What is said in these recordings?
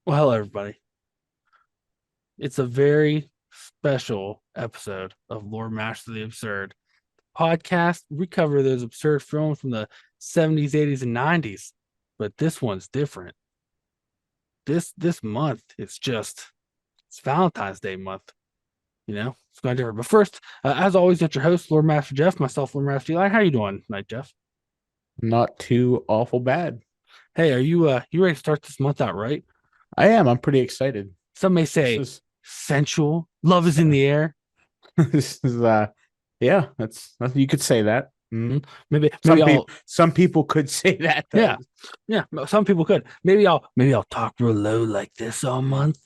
Well, hello, everybody. It's a very special episode of Loremaster the Absurd podcast. We cover those absurd films from the 70s, 80s, and 90s, but this one's different. This month, it's Valentine's Day month. It's going different. But first, as always, got your host, Loremaster Jeff, myself, Loremaster Eli. How you doing tonight, Jeff? Not too awful bad. Hey, are you ready to start this month out right? I am. I'm pretty excited. Some may say sensual. Love is in the air. This is yeah, that's you could say that. Mm-hmm. Maybe some people could say that. Though. Yeah. Some people could. Maybe I'll talk real low like this all month.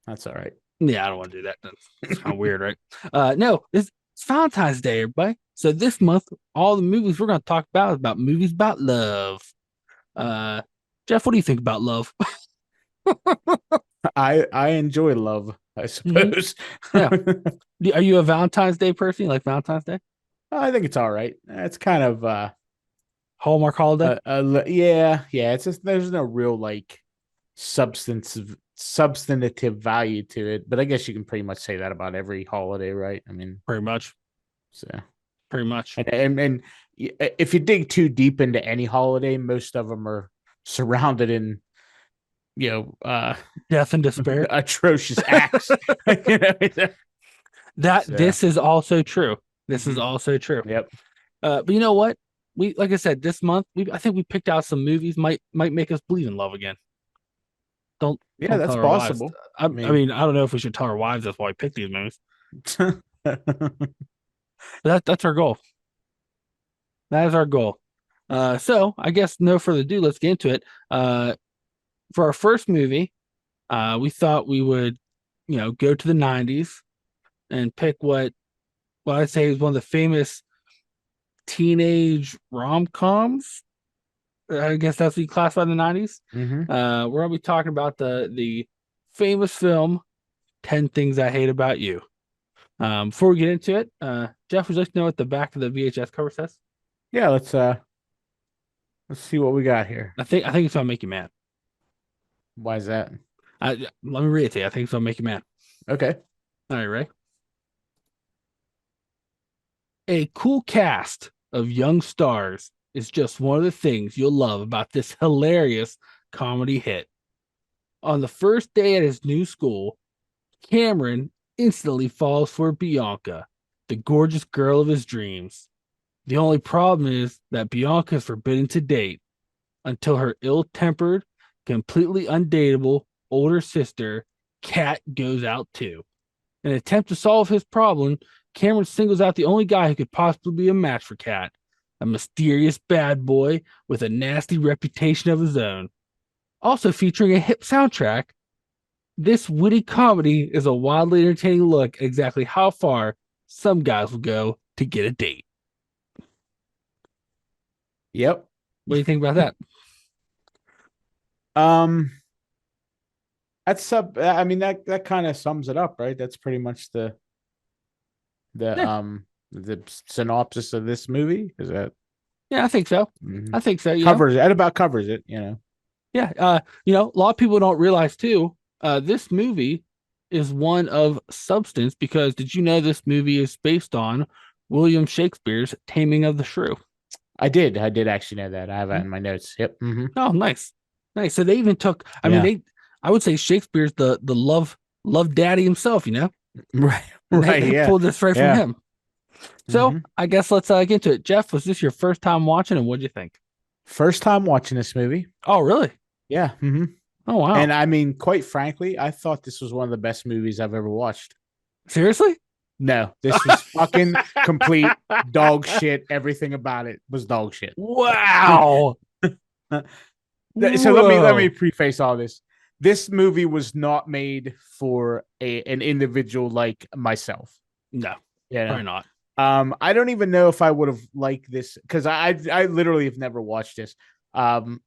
That's all right. Yeah, I don't want to do that. It's kind of weird, right? No, it's Valentine's Day, everybody. So this month, all the movies we're going to talk about is about movies about love. Jeff, what do you think about love? I enjoy love, I suppose. Mm-hmm. Yeah. Are you a Valentine's Day person? You like Valentine's Day? I think it's all right. It's kind of Hallmark holiday. Yeah. It's just there's no real like substantive value to it, but I guess you can pretty much say that about every holiday, right? I mean, pretty much. So pretty much. And if you dig too deep into any holiday, most of them are surrounded in death and despair, atrocious acts. This is also true. This is also true. Yep. But you know what? We, like I said, this month I think we picked out some movies might make us believe in love again. Don't that's possible. I mean, I don't know if we should tell our wives that's why we picked these movies. But that's our goal. That is our goal. So I guess no further ado, let's get into it. For our first movie, we thought we would, go to the 90s and pick what I'd say is one of the famous teenage rom-coms. I guess that's what you classify in the 90s. Mm-hmm. We're going to be talking about the famous film, 10 Things I Hate About You. Before we get into it, Jeff, would you like to know what the back of the VHS cover says? Yeah, let's see what we got here. I think it's going to make you mad. Why is that? Let me read it to you. I think it's going to make you mad. Okay. All right, ready? A cool cast of young stars is just one of the things you'll love about this hilarious comedy hit. On the first day at his new school, Cameron instantly falls for Bianca, the gorgeous girl of his dreams. The only problem is that Bianca is forbidden to date until her ill-tempered, completely undateable older sister, Kat, goes out too. In an attempt to solve his problem, Cameron singles out the only guy who could possibly be a match for Kat, a mysterious bad boy with a nasty reputation of his own. Also featuring a hip soundtrack, this witty comedy is a wildly entertaining look at exactly how far some guys will go to get a date. Yep. What do you think about that? That's I mean that kind of sums it up, right? That's pretty much the synopsis of this movie. Is that? Yeah, I think so. Mm-hmm. I think so. Covers it. Yeah. A lot of people don't realize too. This movie is one of substance because did you know this movie is based on William Shakespeare's Taming of the Shrew? I did actually know that. I have that in my notes. Yep. Mm-hmm. Oh, nice. So they even took. I would say Shakespeare's the love daddy himself. Right. They pulled this right from him. So I guess let's get into it. Jeff, was this your first time watching, and what did you think? First time watching this movie. Oh, really? Yeah. Mm-hmm. Oh, wow. And I mean, quite frankly, I thought this was one of the best movies I've ever watched. Seriously? No, this was fucking complete dog shit. Everything about it was dog shit. Wow. So let me preface all this. This movie was not made for an individual like myself. No, probably not. I don't even know if I would have liked this because I literally have never watched this. Um,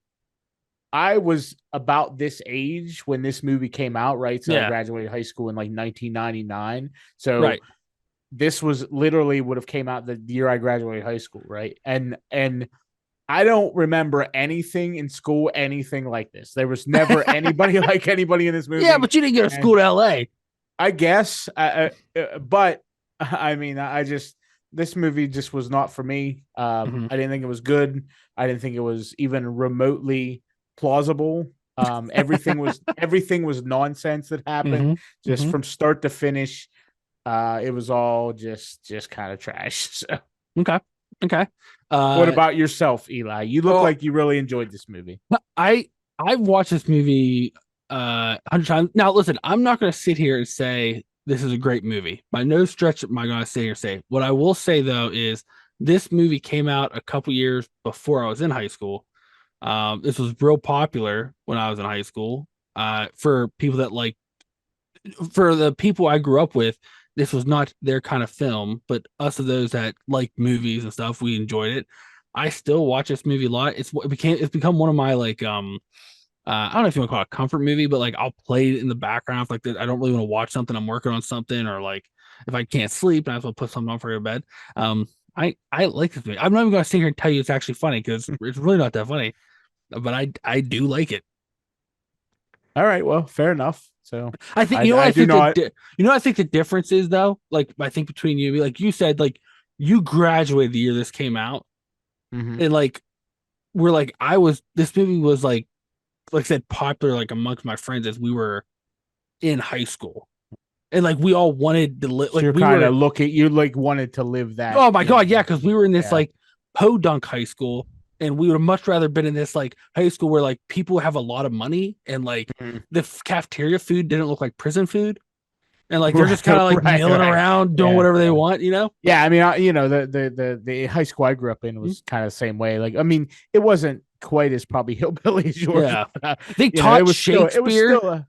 I was about this age when this movie came out, right? So I Yeah, graduated high school in like 1999. So right. this was literally would have came out the year I graduated high school, right? And I don't remember anything in school, anything like this. There was never anybody like anybody in this Yeah, movie. but you didn't go to And school to LA. I guess, but I mean, I just this movie just was not for me. Hmm. I didn't think it was good. I didn't think it was even remotely plausible. Everything was nonsense that happened Hmm. just Hmm. from start to finish. It was all just kind of trash. So, Okay. Okay. what Uh, about yourself, Eli? You look well, like you really enjoyed this movie. I I've watched this movie 100 times. Now, listen, I'm not going to sit here and say this is a great movie. By no stretch am I going to sit here and say. What I will say though is this movie came out a couple years before I was in high school. This was real popular when I was in high school. For people that like, for the people I grew up with, this was not their kind of film. But us of those that like movies and stuff, we enjoyed it. I still watch this movie a lot. It's become one of my like I don't know if you want to call it a comfort movie, but like I'll play it in the background if like I don't really want to watch something, I'm working on something, or like if I can't sleep and I have to put something on for your bed. I like this movie. I'm not even gonna sit here and tell you it's actually funny because it's really not that funny, but I do like it. All right, well, fair enough. So I think I you know what I I do think the not. you know what I think the difference is though. Like I think between you, like you said, like you graduated the year this came out, Mhm. and like we're like I was. This movie was like I said popular like amongst my friends as we were in high school, and like we all wanted to live. So Like you're we kind of were. look at you like wanted to live that, Oh my god, yeah, because we were in this yeah. like podunk high school, and we would have much rather been in this like high school where like people have a lot of money and like Mhm. the cafeteria food didn't look like prison food, and like they're Right, just kind of like right, milling right. around doing Yeah, whatever they yeah. want, you know? Yeah, I mean, the high school I grew up in Mhm. was kind of the same way. Like, I mean, it wasn't quite as probably hillbilly as yours, Yeah, but they it taught was Shakespeare still a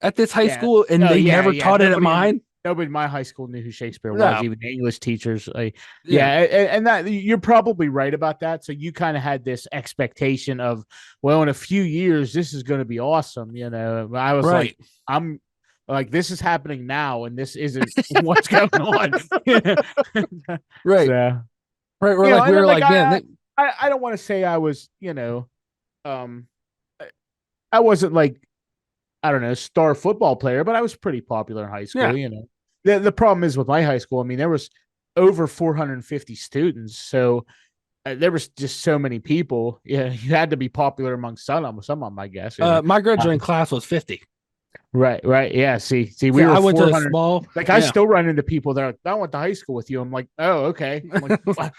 at this high yeah. school, and Oh they yeah, never yeah. taught it at mine. Nobody in my high school knew who Shakespeare was. No, Even the English teachers. Like, yeah, yeah, and that you're probably right about that. So you kind of had this expectation of, well, in a few years, this is going to be awesome. I was like, right, I'm like, this is happening now, and this isn't what's going on. right, So right. We're like and we then were like like, man, I don't want to say I was, um, I wasn't like I don't know, star football player, but I was pretty popular in high yeah. school. The problem is with my high school. I mean, there was over 450 students, so there was just so many people. Yeah, you had to be popular among some of them, I guess. My Uh, graduating class was 50. right, right, yeah. See, So we were I went to a 400. small, Like I yeah. still run into people that are, I went to high school with you. I'm like, oh, okay. I'm like, what?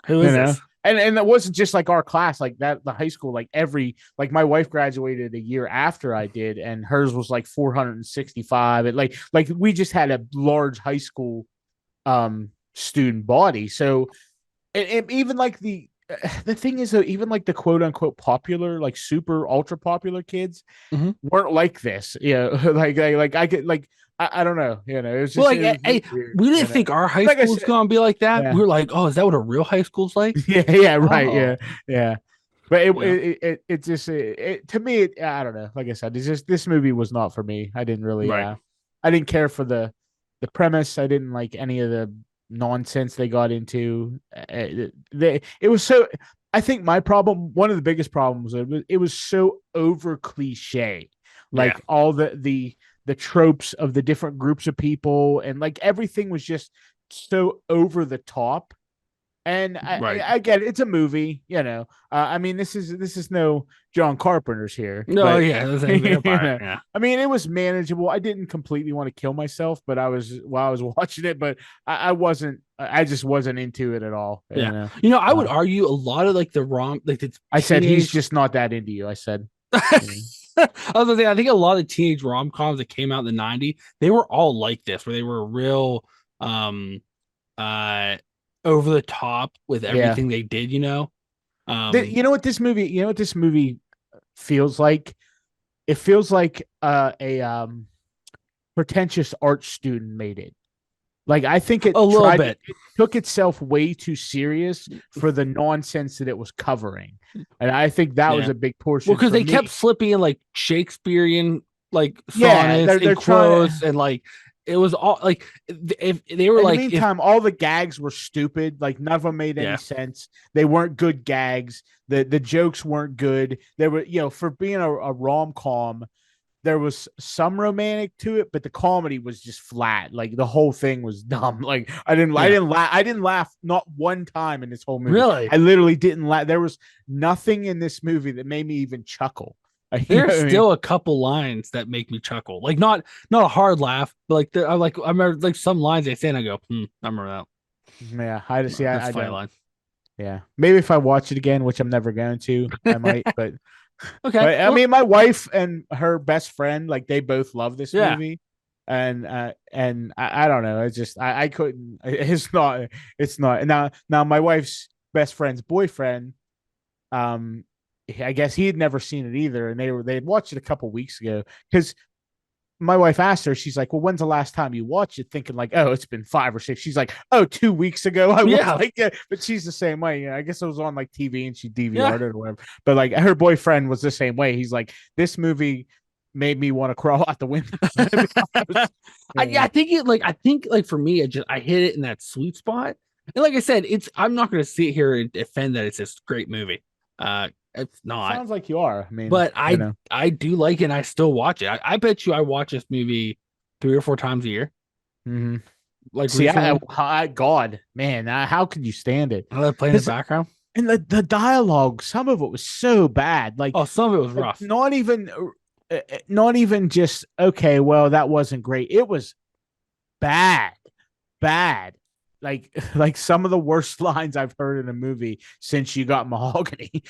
Who you is know this? and that wasn't just like our class, like that the high school, like every like my wife graduated a year after I did, and hers was like 465. And like we just had a large high school student body. So even like the thing is that even like the quote unquote popular, like super ultra popular kids Mhm. weren't like this. Like I get like I don't know, it was Well, just like, it was hey, weird, we didn't think our high like I school was said. going to be like that. We Yeah. were like, oh, is that what a real high school's like? Yeah, yeah, right, Oh, yeah, yeah. But it yeah, it it, it just to me, I don't know. Like I said, it's just this movie was not for me. I didn't really right. I didn't care for the premise. I didn't like any of the nonsense they got into. It was so. I think my problem, one of the biggest problems, it was so over cliche, Yeah, like all the tropes of the different groups of people, and like everything was just so over the top. And right. I get it. It's a movie. I mean, this is no John Carpenter's here, No, but yeah, it was a you vampire. know, Yeah, I mean, it was manageable. I didn't completely want to kill myself, but I was while I was watching it, but I wasn't. I just wasn't into it at all. yeah. You know, I would Uh, argue a lot of like the like the I said he's teenage. just not that into you. I said, I you know. was gonna say, I think a lot of teenage rom coms that came out in the '90s, they were all like this, where they were real, um, uh, over the top with Yeah. everything they did. You know, um, You know what this movie? You know what this movie feels like? It feels like a pretentious art student made it. Like I think A little bit. it took itself way too serious for the nonsense that it was covering. And I think that was Yeah. a big Well, portion because for they kept me. slipping in like Shakespearean like Yeah, sonnets and they're trying quotes and like it was all like if they were in the like if meantime, all the gags were stupid. Like none of them made any yeah sense. They weren't good gags. The jokes weren't good. They were, for being a rom com, there was some romantic to it, but the comedy was just flat. Like the whole thing was dumb. Like yeah I didn't laugh not one time in this whole movie. really I literally didn't laugh. There was nothing in this movie that made me even chuckle. You know there's what I mean? still a couple lines that make me chuckle like not a hard laugh but like I remember like some lines they say and I go I remember that. Yeah, I see. That's I a funny don't. line. Yeah, maybe if I watch it again, which I'm never going to, I might. Okay, But I well mean, my wife and her best friend, like they both love this yeah. movie, and I don't know. It's just I couldn't. It's not now. My wife's best friend's boyfriend, um, I guess he had never seen it either, and they had watched it a couple weeks ago because my wife asked her, she's like, well, when's the last time you watched it? Thinking like, oh, it's been 5 or 6. She's like, oh, 2 weeks ago. I was Yeah, like, yeah, but she's the same way. I guess it was on like TV and she yeah. DVR'd it or whatever. But like her boyfriend was the same way. He's like, this movie made me want to crawl out the window. I think I think like for me, I hit it in that sweet spot. And like I said, I'm not gonna sit here and defend that it's a great movie. It's not. Sounds like you are. I mean, But I do like it and I still watch it. I bet you I watch this movie 3 or 4 times a year. Mm-hmm. Like See, recently. God, man, how could you stand it? I let it play in the background. And the dialogue, some of it was so bad. Oh, some of it was rough. Not even just okay. Well, that wasn't great. It was bad, bad. Like some of the worst lines I've heard in a movie since you got Mahogany.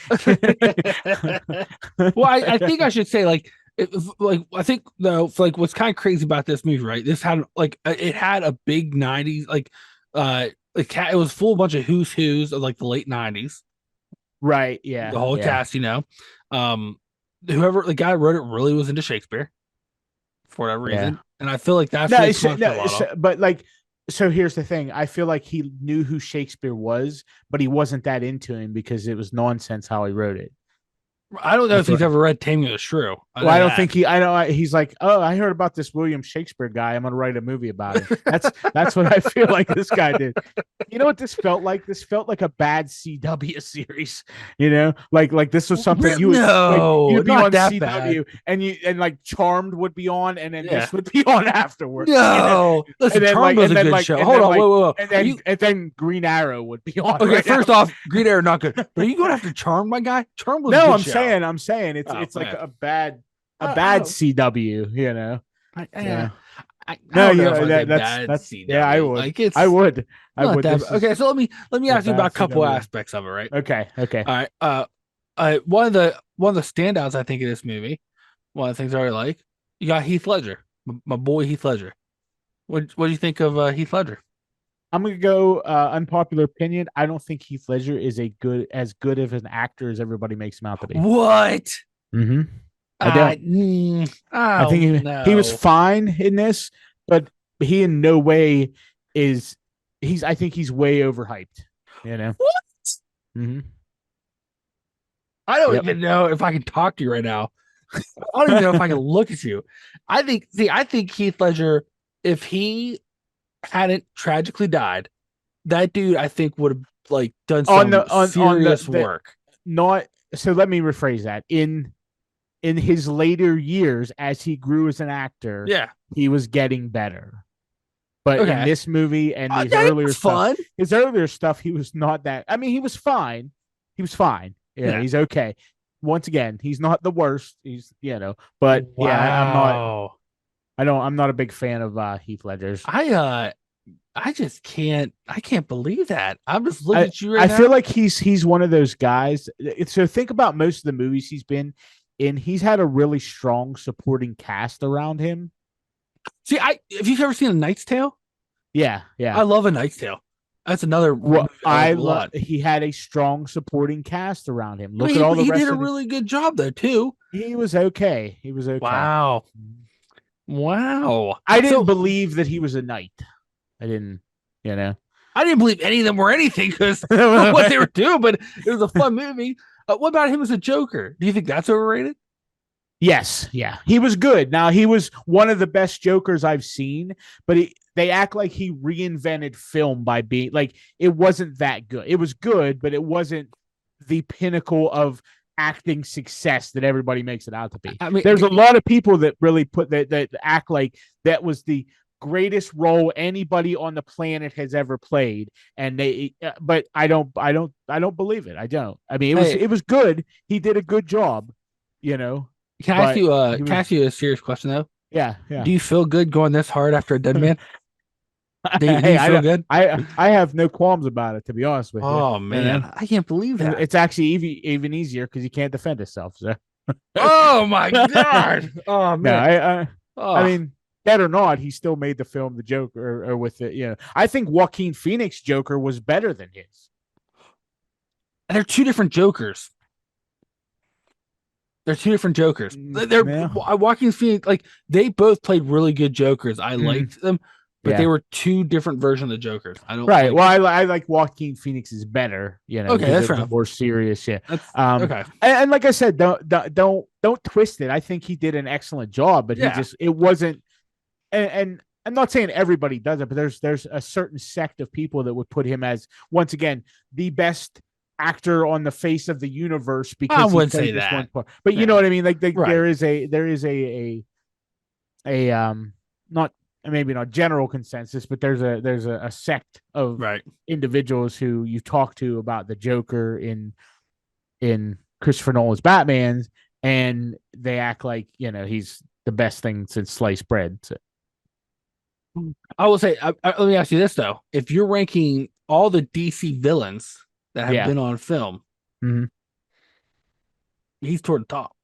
Well, I think I should say like I think though like what's kind of crazy about this movie, right? This had like it had a big '90s it was full bunch of who's of like the late '90s. Right? Yeah. The whole Yeah. cast, whoever the guy who wrote it really was into Shakespeare for whatever reason, and I feel like that's No, what comes a lot of. but like, so here's the thing. I feel like he knew who Shakespeare was, but he wasn't that into him because it was nonsense how he wrote it. I don't know if he's ever read Taming of the Shrew. Well, I don't think I know. He's like, oh, I heard about this William Shakespeare guy. I'm gonna write a movie about it. That's what I feel like this guy did. You know what this felt like? This felt like a bad CW series. Like this was something you'd be on CW and like Charmed would be on, and then this would be on afterwards. No, listen, Charmed was a good show. Hold on, whoa. And then Green Arrow would be on. Okay, first off, Green Arrow not good. But are you going after Charmed, my guy? Charmed was no. a good show. I'm saying it's like a bad CW. Yeah. That's CW. Yeah. I would. Like it's. I would. Okay, so let me ask you about a couple aspects of it, right? Okay. All right. One of the standouts I think of this movie, one of the things I really like, you got Heath Ledger, my boy Heath Ledger. What do you think of Heath Ledger? I'm gonna go unpopular opinion. I don't think Heath Ledger is as good of an actor as everybody makes him out to be. What? Mm-hmm. I don't. I think he was fine in this, but he in no way is. I think he's way overhyped. What? Mm-hmm. I don't even know if I can talk to you right now. I don't even know if I can look at you. I think Heath Ledger, if he hadn't tragically died, that dude I think would have like done some serious work. Not so. Let me rephrase that. In his later years, as he grew as an actor, he was getting better. But in this movie and his earlier stuff, he was not that. I mean, he was fine. Yeah, he's okay. Once again, he's not the worst. He's but wow. I'm not a big fan of Heath Ledger's. I just can't. I can't believe that. I'm just looking at you right now. I feel like he's one of those guys. So think about most of the movies he's been in. He's had a really strong supporting cast around him. See, have you ever seen A Knight's Tale? Yeah. I love A Knight's Tale. That's another. He had a strong supporting cast around him. He did a really good job though too. He was okay. Wow. I didn't believe that he was a knight. I didn't, you know. I didn't believe any of them were anything because what they were doing, but it was a fun movie. What about him as a Joker? Do you think that's overrated? Yes, yeah, he was good. Now he was one of the best Jokers I've seen, but they act like he reinvented film by being like it wasn't that good. It was good, but it wasn't the pinnacle of acting success that everybody makes it out to be. I mean, There's a lot of people that really put that act like that was the greatest role anybody on the planet has ever played, and but I don't believe it. I don't. I mean, it was good. He did a good job, you know. can I ask you? Can I ask you a serious question though? Yeah, yeah. Do you feel good going this hard after a dead man? Do Hey, you feel good? I have no qualms about it, to be honest with you. Oh man, I can't believe that. It's actually even easier because he can't defend himself. So, Oh my god. Oh no, man. I mean, that or not, he still made the film The Joker, or with it. You know, I think Joaquin Phoenix Joker was better than his. They're two different Jokers. They're two different Jokers. They're Yeah. Joaquin Phoenix. Like they both played really good Jokers. I liked them, but they were two different versions of Jokers. I don't. Right. Well, I like Joaquin Phoenix is better. You know. Okay, that's right. More serious. Yeah. Okay. And like I said, don't twist it. I think he did an excellent job, but it wasn't. And I'm not saying everybody does it, but there's a certain sect of people that would put him as, once again, the best actor on the face of the universe because I wouldn't say that. One part. But you know what I mean? Like right. there is a not maybe not general consensus, but there's a sect of individuals who you talk to about the Joker in Christopher Nolan's Batman, and they act like, you know, he's the best thing since sliced bread. So. I will say, let me ask you this though: if you're ranking all the DC villains that have been on film, he's toward the top.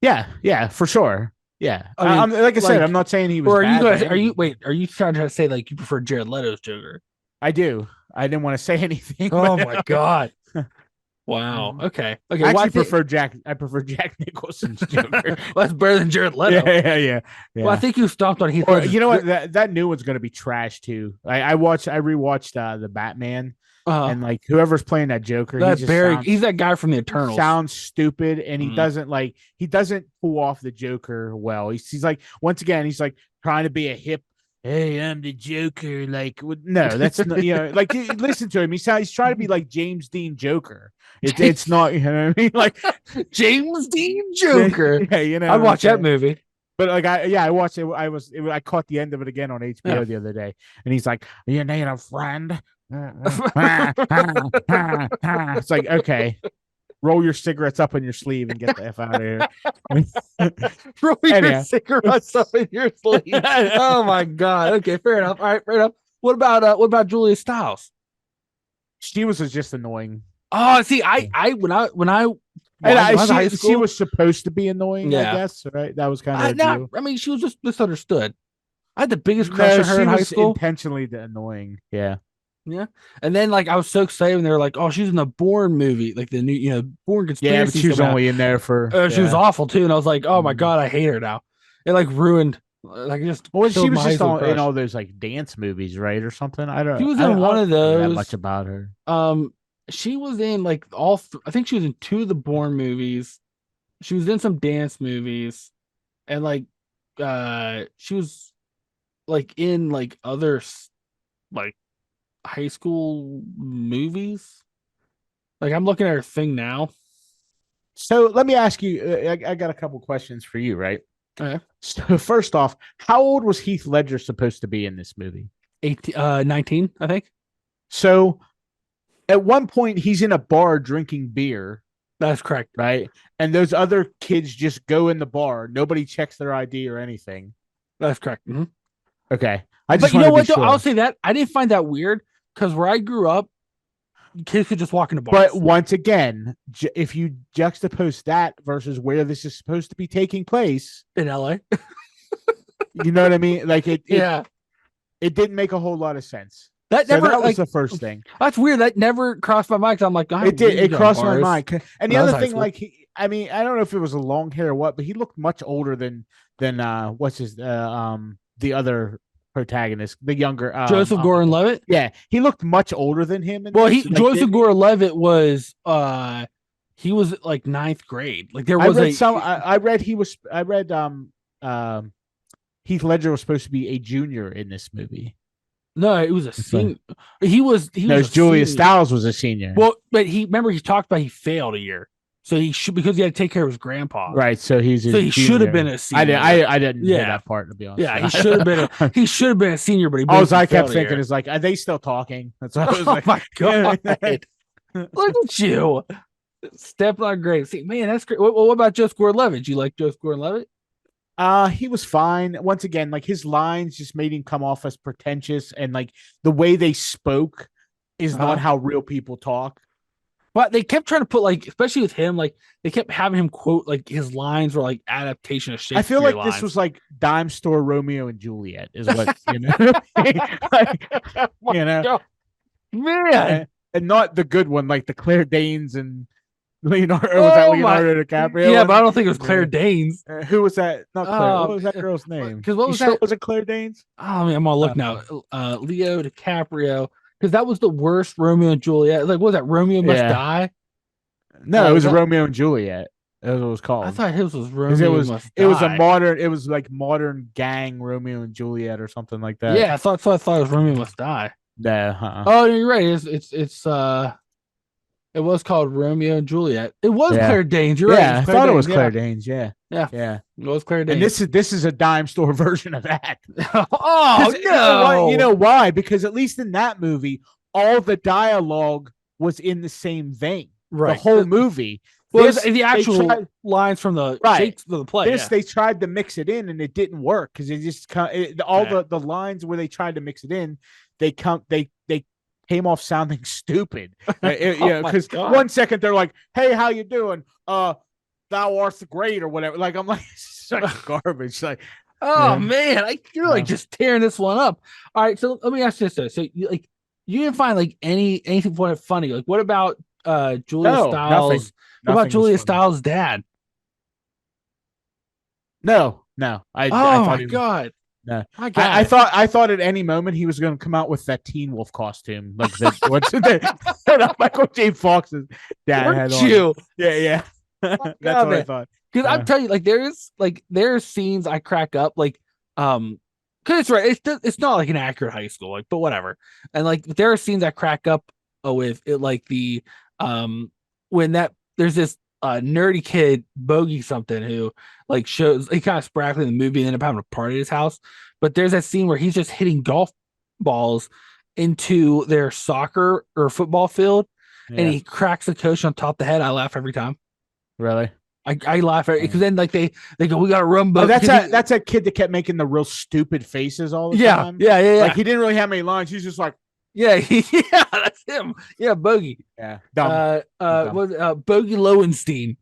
Yeah, for sure. Yeah, I mean, like I said, I'm not saying he was. Or are you Are you trying to say like you prefer Jared Leto's Joker? I do. I didn't want to say anything. Oh my god! Wow. Okay. I prefer Jack. I prefer Jack Nicholson's Joker. Well, that's better than Jared Leto. Yeah. Well, I think you stomped on Heath Ledger. You know what? That new one's going to be trash too. I rewatched the Batman, and like whoever's playing that Joker, he's that guy from the Eternals. Sounds stupid, and he doesn't pull off the Joker well. He's like, once again, he's like trying to be a hip. Hey, I'm the Joker. Like, no, that's not, you know, like, listen to him. He's trying to be like James Dean Joker. It's not, you know what I mean? Like, James Dean Joker. Yeah, you know, I'd watch that movie. But like, I watched it. I caught the end of it again on HBO the other day, and he's like, "You need a friend." It's like, okay. Roll your cigarettes up in your sleeve and get the F out of here. Roll your cigarettes up in your sleeve. Oh my god. Okay, fair enough. All right, fair enough. What about Julia Stiles? She was just annoying. Oh, see, when I high school, she was supposed to be annoying, I guess, right? That was kind of I mean, she was just misunderstood. I had the biggest crush on her in high school. Intentionally intentionally annoying. Yeah. And then like I was so excited when they were like, oh, she's in the Bourne movie, like the new, you know, Bourne Conspiracy. Yeah, but she was only in there for she was awful too. And I was like, oh my god, I hate her now. It like ruined like just she was just in all those like dance movies, right? Or something. I don't She was in one of those. That much about her. She was in like I think she was in 2 of the Bourne movies. She was in some dance movies, and like she was like in like other like high school movies. Like I'm looking at her thing now. So let me ask you, I got a couple questions for you, right? Okay. So first off, how old was Heath Ledger supposed to be in this movie? 19, I think. So at one point he's in a bar drinking beer. That's correct. Right? And those other kids just go in the bar. Nobody checks their ID or anything. That's correct. Mm-hmm. Okay. But you know what, though? I'll say that. I didn't find that weird because where I grew up, kids could just walk in the bar. But once again, if you juxtapose that versus where this is supposed to be taking place in LA, you know what I mean? Like it didn't make a whole lot of sense. That was the first thing. That's weird. That never crossed my mind. I'm like, it did. It crossed my mind. And the other thing, like, I mean, I don't know if it was a long hair or what, but he looked much older than what's his the other protagonist, the younger Joseph Gordon-Levitt. yeah, he looked much older than him. In Well, this. he Like, Joseph Gordon-Levitt was he was like ninth grade. Like there I was read a some. I read he was. I read Heath Ledger was supposed to be a junior in this movie. no, it was a So, senior. He no, was a Julia senior. Stiles was a senior. Well, but he talked about he failed a year, so he should because he had to take care of his grandpa. Right, so he's a So he should have been junior. a senior. I didn't hear Yeah, that part, to be honest. yeah, he should have been a senior, but he All basically I kept failed a thinking year. is like, are they still talking? That's what I was Oh like. my god! Look at you, stepping on grapes. See, man, that's great. What about Joseph Gordon-Levitt? Do you like Joseph Gordon-Levitt? He was fine. Once again, like his lines just made him come off as pretentious, and like the way they spoke is not how real people talk. But they kept trying to put like, especially with him, like they kept having him quote like his lines were like adaptation of Shakespeare. I feel like lines. this was like dime store Romeo and Juliet, is what you know. Like, you know, man, and not the good one, like the Claire Danes and Leonardo. Was that Leonardo DiCaprio? Yeah, but I don't think it was Claire Danes. Who was that? Not Claire. What was that girl's name? Because what was sure that? Was it Claire Danes? Oh man, I'm gonna look now. Leo DiCaprio, because that was the worst Romeo and Juliet. Like, what was that? Romeo Must Die. No, it was Romeo and Juliet. That's what it was called. I thought his was Romeo Must Die. It was a modern. It was like modern gang Romeo and Juliet or something like that. Yeah, I thought it was Romeo Must Die. Yeah. Oh, you're right. It was called Romeo and Juliet. It was Claire Danes. You're right. I thought it was Claire Danes. Yeah. It was Claire Danes. And this is a dime store version of that. Oh no! You know why? Because at least in that movie, all the dialogue was in the same vein. Right. The whole movie. Well, the actual lines from the the play. They tried to mix it in, and it didn't work because it just the lines where they tried to mix it in, they came off sounding stupid. Because 1 second they're like, "Hey, how you doing? Thou art the great," or whatever. Like I'm like, such garbage. Like, man, you're like just tearing this one up. All right, so let me ask you this though. So you didn't find like anything funny? Like, what about Julia Stiles? What about Julia Stiles' dad? No. I my god. No, I thought at any moment he was going to come out with that Teen Wolf costume, like that Michael J. Fox's dad had on. Yeah. That's what I thought. Because I'm telling you, like there's scenes I crack up, like because it's right, it's not like an accurate high school, like but whatever, and like there are scenes I crack up with it, like the when there's this nerdy kid Bogey something who like shows he kind of sprackly in the movie and end up having a party at his house, but there's that scene where he's just hitting golf balls into their soccer or football field and he cracks the coach on top of the head. I laugh every time. Really? I laugh at because then like they go, we got to run. That's a kid that kept making the real stupid faces all the time. Yeah. Like he didn't really have many lines. He's just like, yeah, that's him. Yeah, Bogey. Yeah, dumb. Bogey Lowenstein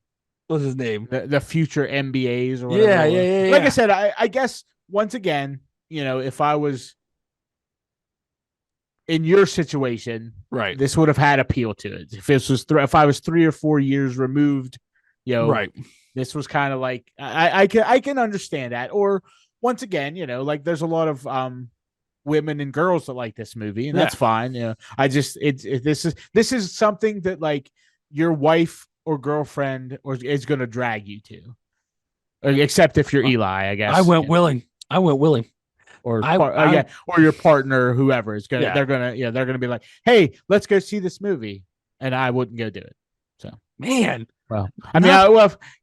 was his name. The future MBAs or whatever. Yeah. Like I said, I guess once again, if I was in your situation, right, this would have had appeal to it. If this was if I was 3 or 4 years removed, right, this was kind of like I can understand that. Or once again, like there's a lot of women and girls that like this movie, and that's fine. I just this is something that like your wife or girlfriend is going to drag you to, except if you're Eli, I guess. I went willing. Or your partner, or whoever is gonna. They're gonna be like, hey, let's go see this movie, and I wouldn't go do it. So man. Well, I mean,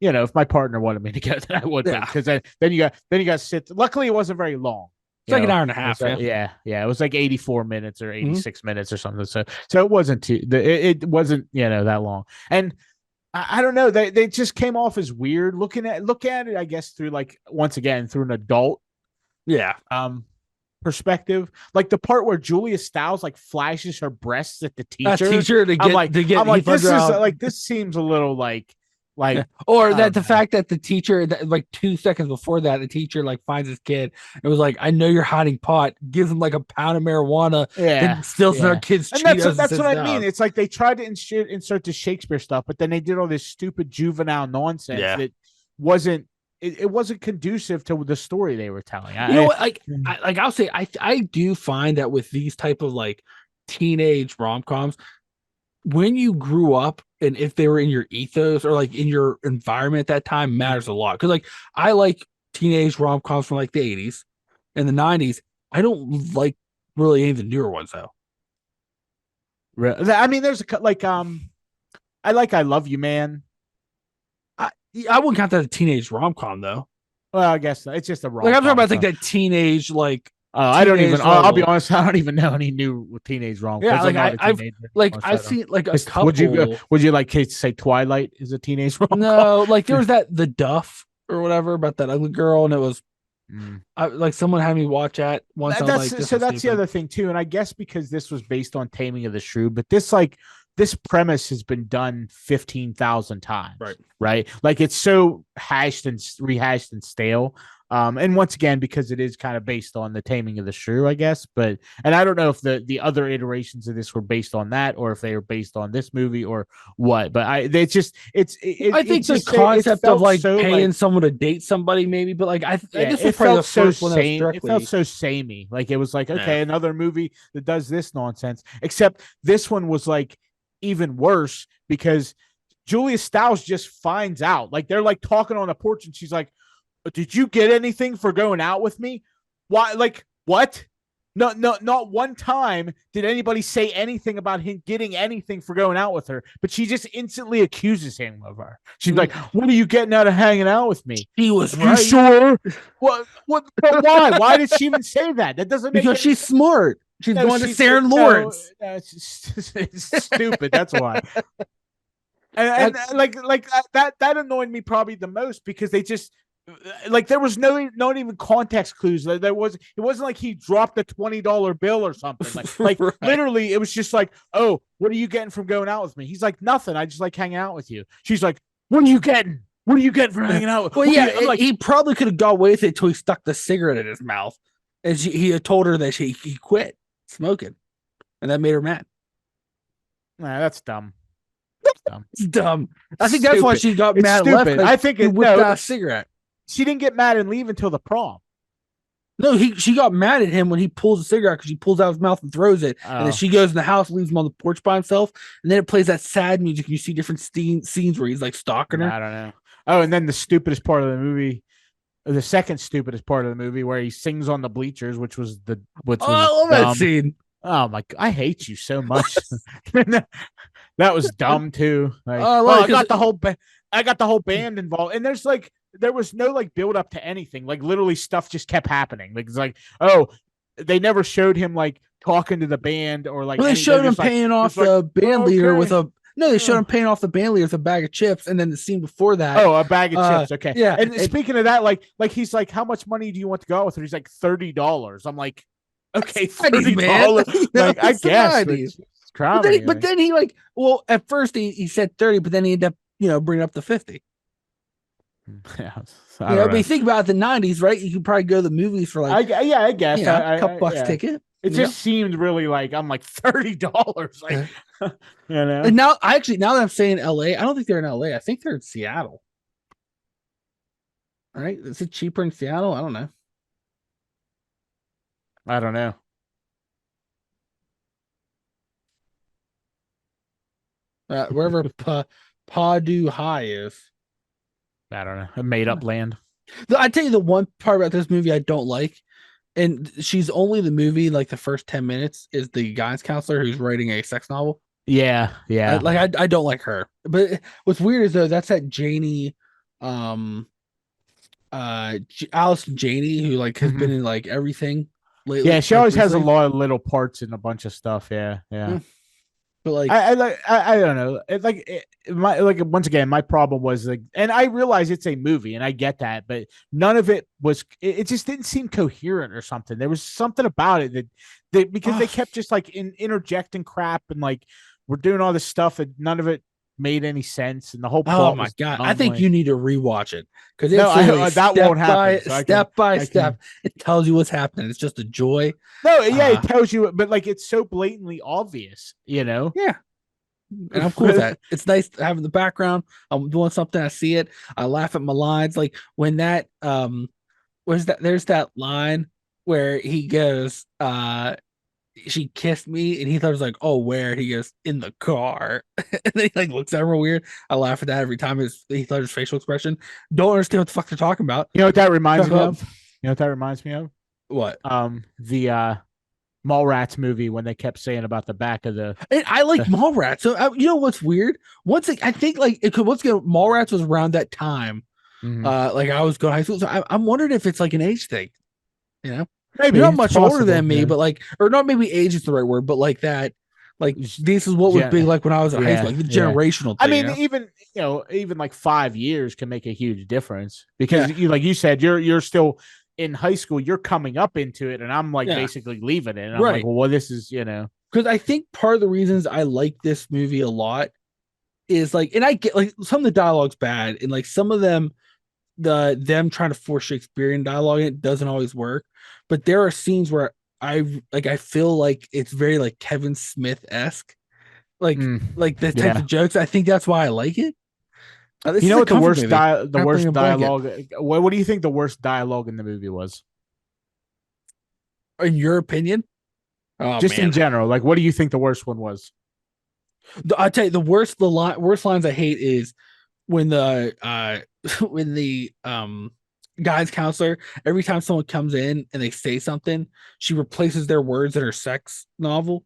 if my partner wanted me to go, then I would. Because then you got to sit. Luckily, it wasn't very long. It's like an hour and a half. Yeah. It was like 84 minutes or 86 minutes or something. So it wasn't it wasn't that long. And I don't know. They just came off as weird. Look at it, I guess, through like once again through an adult perspective. Like the part where Julia Stiles like flashes her breasts at the teacher. This seems a little like or that the fact that the teacher like 2 seconds before that the teacher like finds his kid and was like, I know you're hiding pot, gives him like a pound of marijuana and steals our kids Cheetos. And that's what I mean. It's like they tried to insert the Shakespeare stuff, but then they did all this stupid juvenile nonsense that wasn't it wasn't conducive to the story they were telling. You know what? I'll say I do find that with these type of like teenage rom-coms, when you grew up and if they were in your ethos or like in your environment at that time matters a lot. Because like I like teenage rom-coms from like the 80s and the 90s. I don't like really any of the newer ones though. I mean, there's I like I Love You Man. I I wouldn't count that as a teenage rom-com though. Well, I guess it's just a rom. Like I'm talking about like that teenage like. I don't even. I'll be honest. I don't even know any new teenage rom. Yeah, like I've seen like a couple. Would you like to say Twilight is a teenage rom? No, like there was that the Duff or whatever about that ugly girl, and it was like someone had me watch that once. That's the other thing too, and I guess because this was based on Taming of the Shrew, but this premise has been done 15,000 times, right? Like it's so rehashed and stale. And once again, because it is kind of based on the Taming of the Shrew, I guess. And I don't know if the other iterations of this were based on that, or if they were based on this movie, or what. But I think the concept of like paying someone to date somebody, maybe. But like I guess it felt so same. It felt so samey. Like it was like another movie that does this nonsense. Except this one was like even worse because Julia Stiles just finds out. Like they're like talking on the porch, and she's like, "Did you get anything for going out with me?" Why? Like what? No, not one time did anybody say anything about him getting anything for going out with her. But she just instantly accuses him of her. She's like, "What are you getting out of hanging out with me?" He was right. You sure? What? Why? Why did she even say that? That doesn't make because she's smart. She's going to Sarah Lawrence. It's stupid. That's why. And like that annoyed me probably the most because they just. Like there was not even context clues. It wasn't like he dropped a $20 bill or something. Like right. Literally, it was just like, "Oh, what are you getting from going out with me?" He's like, "Nothing. I just like hanging out with you." She's like, "What are you getting? What are you getting from hanging out?" Well, yeah, he probably could have got away with it until he stuck the cigarette in his mouth, and he had told her that he quit smoking, and that made her mad. Nah, that's dumb. It's dumb. I think that's why she got mad. Left. I think it whipped out a cigarette. She didn't get mad and leave until the prom. No, she got mad at him when he pulls the cigarette because he pulls out his mouth and throws it. And then she goes in the house, leaves him on the porch by himself. And then it plays that sad music. And you see different scenes where he's like stalking her. I don't know. Oh, and then the stupidest part of the movie, the second stupidest part of the movie where he sings on the bleachers, which was I love that scene. Oh my! I hate you so much. That was dumb too. Like, I got the whole band involved, and there was no like build up to anything. Like literally, stuff just kept happening. Like it's like, oh, they never showed him like talking to the band or like. Well, they showed him paying off the band leader with a. No, they showed him paying off the band leader with a bag of chips, and then the scene before that. Oh, a bag of chips. Okay, yeah. And speaking of that, like he's like, "How much money do you want to go out with her?" He's like, $30. I'm like, okay, $30. Like I guess. But then he like, well, at first he said 30, but then he ended up, bringing up the 50. Yeah, but you think about the 90s, right? You could probably go to the movies for like, I guess a couple bucks ticket. It just seemed really like I'm like $30, like And now that I'm saying LA, I don't think they're in LA. I think they're in Seattle. All right, is it cheaper in Seattle? I don't know. Wherever Padu High is. I don't know. A made up land. I tell you the one part about this movie I don't like, and she's only the movie like the first 10 minutes is the guidance counselor who's writing a sex novel. Yeah. I don't like her. But what's weird is though that's that Janie, Allison Janney who like has been in like everything lately. Yeah, she always has a lot of little parts in a bunch of stuff. Yeah. But like I don't know. Once again, my problem was like, and I realize it's a movie, and I get that, but none of it was. It just didn't seem coherent or something. There was something about it that because they kept just like interjecting crap and like we're doing all this stuff and none of it made any sense. And the whole plot. Oh my god! I think you need to rewatch it because that won't happen. Step by step, it tells you what's happening. It's just a joy. No, yeah, it tells you, but like it's so blatantly obvious, Yeah, and I'm cool with that. It's nice to have in the background. I'm doing something, I see it, I laugh at my lines. Like when that where's that there's that line where he goes, she kissed me, and he thought it was like, oh, where? He goes, in the car. And then he like looks at her real weird. I laugh at that every time he thought his facial expression. Don't understand what the fuck they're talking about. You know what that reminds Talk me about of? You know what that reminds me of? what? The Mallrats movie when they kept saying about the back of the. And I like Mallrats. So you know what's weird? I think like it could once again Mallrats was around that time. Mhm. Like I was going to high school, so I'm wondering if it's like an age thing. You know, Maybe you're not it's much older possible. than me, Yeah. but like, or not maybe age is the right word, but like that, like this is what was big like when I was in high Yeah, school, like the yeah. generational I thing. mean, even even like 5 years can make a huge difference because Yeah, you, like you said, you're still in high school. You're coming up into it, and I'm like yeah, basically leaving it. And I'm like, right. well, this is Because I think part of the reasons I like this movie a lot is like, and I get like some of the dialogue's bad, and like some of them trying to force Shakespearean dialogue in it doesn't always work. But there are scenes where I feel like it's very like Kevin Smith esque, mm, like the types yeah. of jokes. I think that's why I like it. This You is know a what the comfort worst movie. the Wrapping worst a blanket. dialogue? What do you think the worst dialogue in the movie was? In your opinion? Oh Just in man, general, like what do you think the worst one was? I tell you worst lines I hate is when the when the guidance counselor, every time someone comes in and they say something, she replaces their words in her sex novel.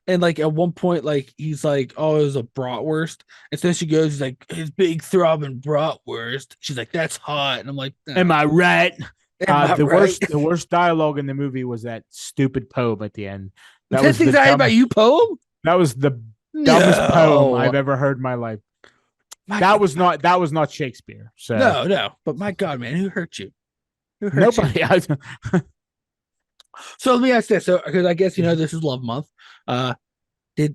And like at one point, like he's like, "Oh, it was a bratwurst," and so she goes, "He's like his big throbbing bratwurst." She's like, "That's hot," and I'm like, Am "No, I right? am I right?" The worst dialogue in the movie was that stupid poem at the end. That Ten was the things I hate about dumb. you poem. That was the dumbest poem No, I've ever heard in my life. my That was not Shakespeare. So no. But my God, man, who hurt you? Who hurt you? nobody. So let me ask this. So because I guess this is Love Month. Uh, did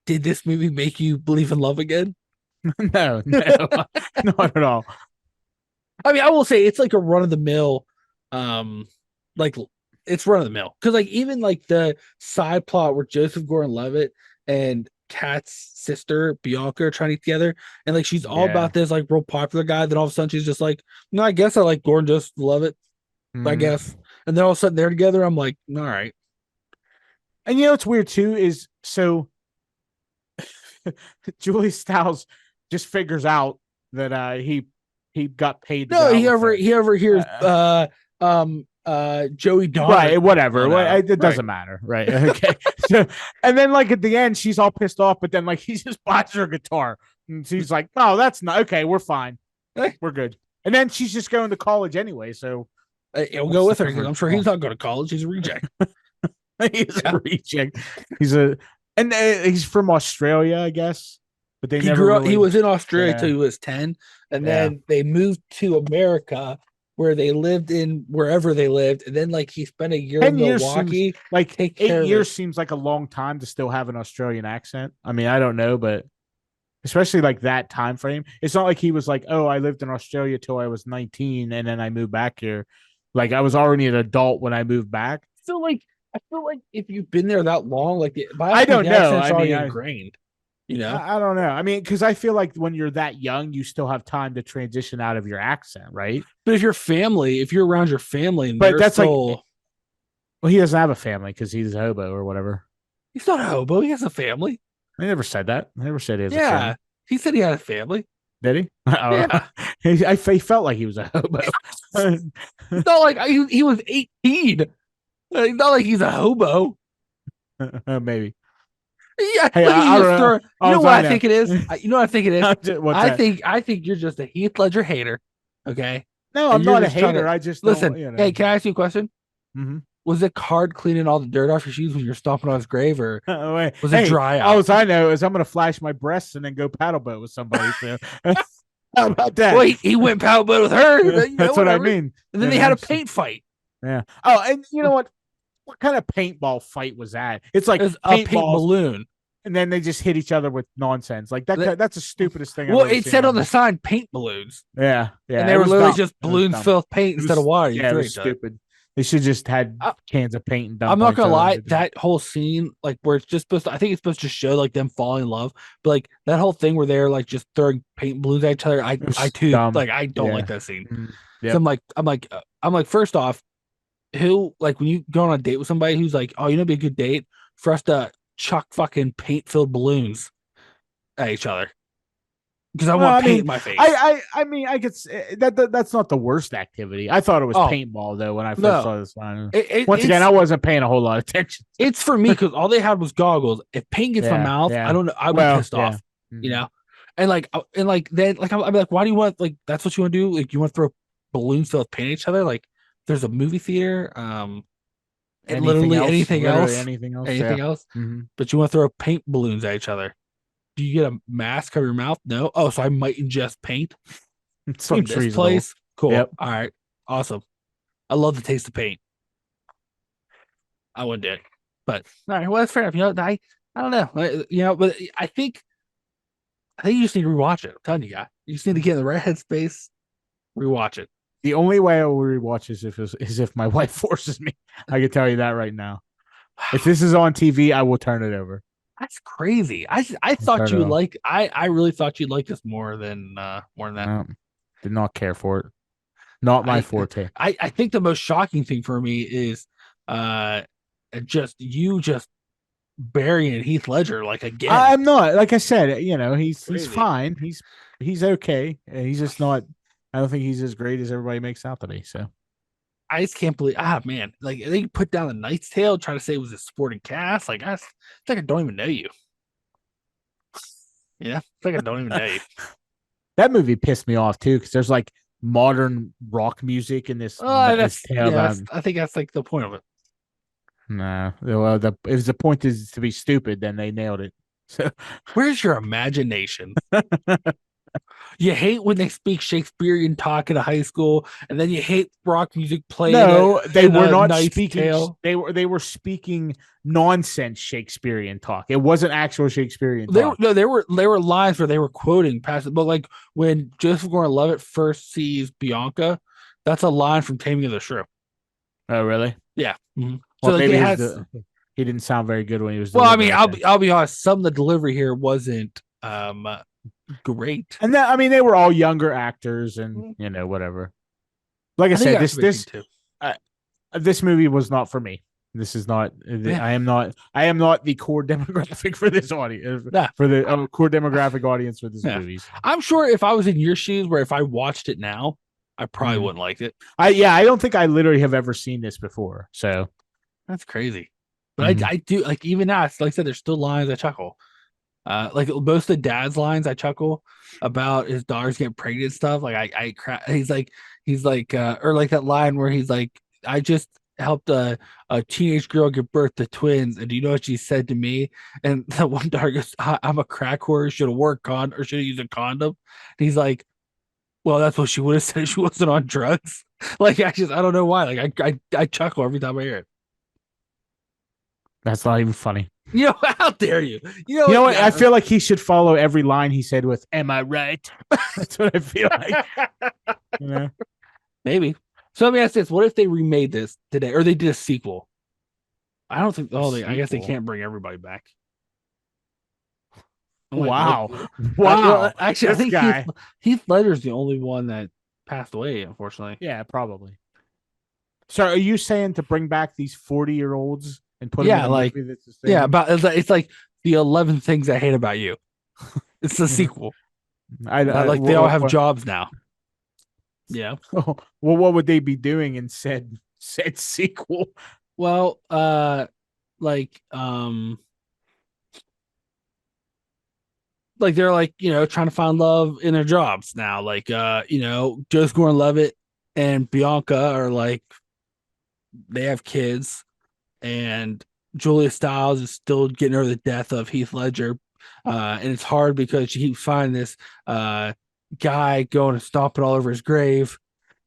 did this movie make you believe in love again? No, not at all. I mean, I will say it's like a run of the mill, like it's run of the mill because like even like the side plot where Joseph Gordon-Levitt and Kat's sister Bianca are trying to get together, and like she's all Yeah. about this like real popular guy. Then all of a sudden she's just like, no, I guess I like Gordon Joseph Levitt, I Mhm. guess. And then all of a sudden they're together. I'm like, all right, And what's weird too is so Julie Stiles just figures out that he got paid to go no, out with her. he overhears Uh, Joey Donner right, whatever. calling at him. It Right. doesn't matter, right? Okay. So, and then like at the end, she's all pissed off, but then like he just buys her a guitar, and she's like, "Oh, that's not okay. We're fine. Hey, We're good." And then she's just going to college anyway, so he'll go what's the with her because I'm difference? sure Oh, he's not going to college. He's a reject. he's Yeah. a reject. He's a and he's from Australia, I guess, but they He never grew up. He really. was in Australia till Yeah, he was 10, and yeah. then they moved to America where they lived in wherever they lived, and then like he spent a year in 10 years seems Milwaukee, like take eight care of years his. seems like a long time to still have an Australian accent. I mean, I don't know, but especially like that time frame. It's not like he was like, "Oh, I lived in Australia till I was 19 and then I moved back here." Like I was already an adult when I moved back. So like I feel like if you've been there that long, like by I that point don't the know. accent's I already mean, ingrained. You know, I don't know. I mean, because I feel like when you're that young, you still have time to transition out of your accent, right? but if you're around your family and But they're that's like, still, well, he doesn't have a family because he's a hobo or whatever. he's not a hobo. He has a family. I never said that. I never said he has a Yeah, family. he said he had a family. Did he? I don't know. Yeah, He felt like he was a hobo. it's not like he was 18. It's not like he's a hobo. Maybe. Yeah, Hey, look at I you don't just know. throwing. You All know what I I know. think it is? You know what I think it is? What's that? I think you're just a Heath Ledger hater. Okay, No, and I'm you're not a just trying hater. to I just listen. don't, Hey, can I ask you a question? Mhm. Was it hard cleaning all the dirt off your shoes when you're stomping on his grave, or Wait. was it Hey, dry all out? I know is I'm gonna flash my breasts and then go paddle boat with somebody. So how about that? Well, he went power boat with her, but, That's what I whatever. mean. And then they had a paint fight. Yeah. Oh, and you know what? What kind of paintball fight was that? It's like It was a paint paintballs, balloon. and then they just hit each other with nonsense. Like that. That's the stupidest thing I've Well, ever it seen in said my on the life. sign paint balloons, Yeah, and yeah. they It were was literally dumb. just It was balloons dumb. filled with paint It instead of was water. You yeah. It threw was each other. stupid. They should just had I, cans of paint and I'm dump on not each gonna other. lie, that whole scene, like where it's just supposed to, I think it's supposed to show like them falling in love, but like that whole thing where they're like just throwing paint balloons at each other, It I was too dumb. like I don't like Yeah. that scene. Mm, So yep. I'm like, first off, who like when you go on a date with somebody who's like, oh, you know, be a good date for us to chuck fucking paint filled balloons at each other because I Well, want I paint mean, in my face. I mean, I could that's not the worst activity. I thought it was Oh paintball though when I first no, saw this line. Once again, I it's wasn't paying a whole lot of attention. it's for me because all they had was goggles. If paint gets my Yeah, mouth, I yeah. don't know. I'll be Well, pissed yeah. off, you Mhm. know. And like then like I'll be like, why do you want like that's what you want to do? Like you want to throw balloons filled with paint at each other? Like there's a movie theater, it Anything literally else? Literally anything else? Yeah. anything else, Hmm. but you want to throw paint balloons at each other. Do you get a mask cover your mouth? No. Oh, so I might ingest paint from Seems this reasonable. place. Cool. Yep. All right. Awesome. I love the taste of paint. I wouldn't do it. But all right, well that's fair enough. You know, I don't know. You know, but I think you just need to rewatch it. I'm telling you, guys. You just need to get in the right headspace, rewatch it. The only way I will rewatch is if my wife forces me. I can tell you that right now. If this is on TV, I will turn it over. That's crazy. I I'll thought turn it you would off. like I really thought you'd like this more than that. No, did not care for it. Not my I forte. I think the most shocking thing for me is uh just burying Heath Ledger like again. I'm not. Like I said, he's Crazy. fine. He's okay. He's just not. I don't think he's as great as everybody makes out to be. So I just can't believe man, like they put down the Knight's Tale, try to say it was a sporting cast. Like it's like I don't even know you. Yeah, it's like I don't even know you. that movie pissed me off too because there's like modern rock music in this tale about. I think that's like the point of it. Nah, well, if the point is to be stupid, then they nailed it. So Where's your imagination? You hate when they speak Shakespearean talk in a high school, and then you hate rock music playing no, they in were a not Knight's speaking. Tale. They were speaking nonsense Shakespearean talk. It wasn't actual Shakespearean They were talk. no, they were lines where they were quoting past it, but like when Joseph Gordon-Levitt first sees Bianca, that's a line from Taming of the Shrew. Oh, really? Yeah. So Well, like maybe it has. he didn't sound very good when he was Well, I mean, delivering it. Then. I'll be honest. Some of the delivery here wasn't great. And I mean, they were all younger actors, and whatever. Like I I think said, that's a big thing too. uh, this movie was not for me. This is not. Yeah. I am not the core demographic for this audience. Yeah. For the core demographic audience for this Yeah. movies. I'm sure if I was in your shoes, where if I watched it now, I probably wouldn't like it. I don't think I literally have ever seen this before. So That's crazy. But I do like even now. Like I said, there's still lines I chuckle. Like most of the dad's lines I chuckle about his daughters getting pregnant and stuff. Like I cry. He's like or like that line where he's like, I just helped a teenage girl give birth to twins, and do you know what she said to me? And the one daughter goes, I'm a crack whore, should have worn or should have used a condom. And he's like, well, that's what she would have said if she wasn't on drugs. Like I don't know why. Like I chuckle every time I hear it. that's not even funny. You know, how dare you? You know what? I feel like he should follow every line he said with "Am I right?" That's what I feel like. Maybe. So let me ask this: what if they remade this today, or they did a sequel? I don't think. Oh, I guess they can't bring everybody back. Wow, wow. wow. Actually, I This think guy. Heath Ledger's the only one that passed away, unfortunately. Yeah, probably. So, are you saying to bring back these 40-year-olds and put them in Yeah, a like movie that's the same? yeah, about it's like the 11 things I hate about you. It's the sequel. Like they all have jobs now. Yeah. Well, what would they be doing in said sequel? Well, like like they're like, you know, trying to find love in their jobs now. Like you know, Joseph Gordon-Levitt and Bianca are like they have kids, and Julia Stiles is still getting over the death of Heath Ledger. And it's hard because she keeps finding this guy going and stomping all over his grave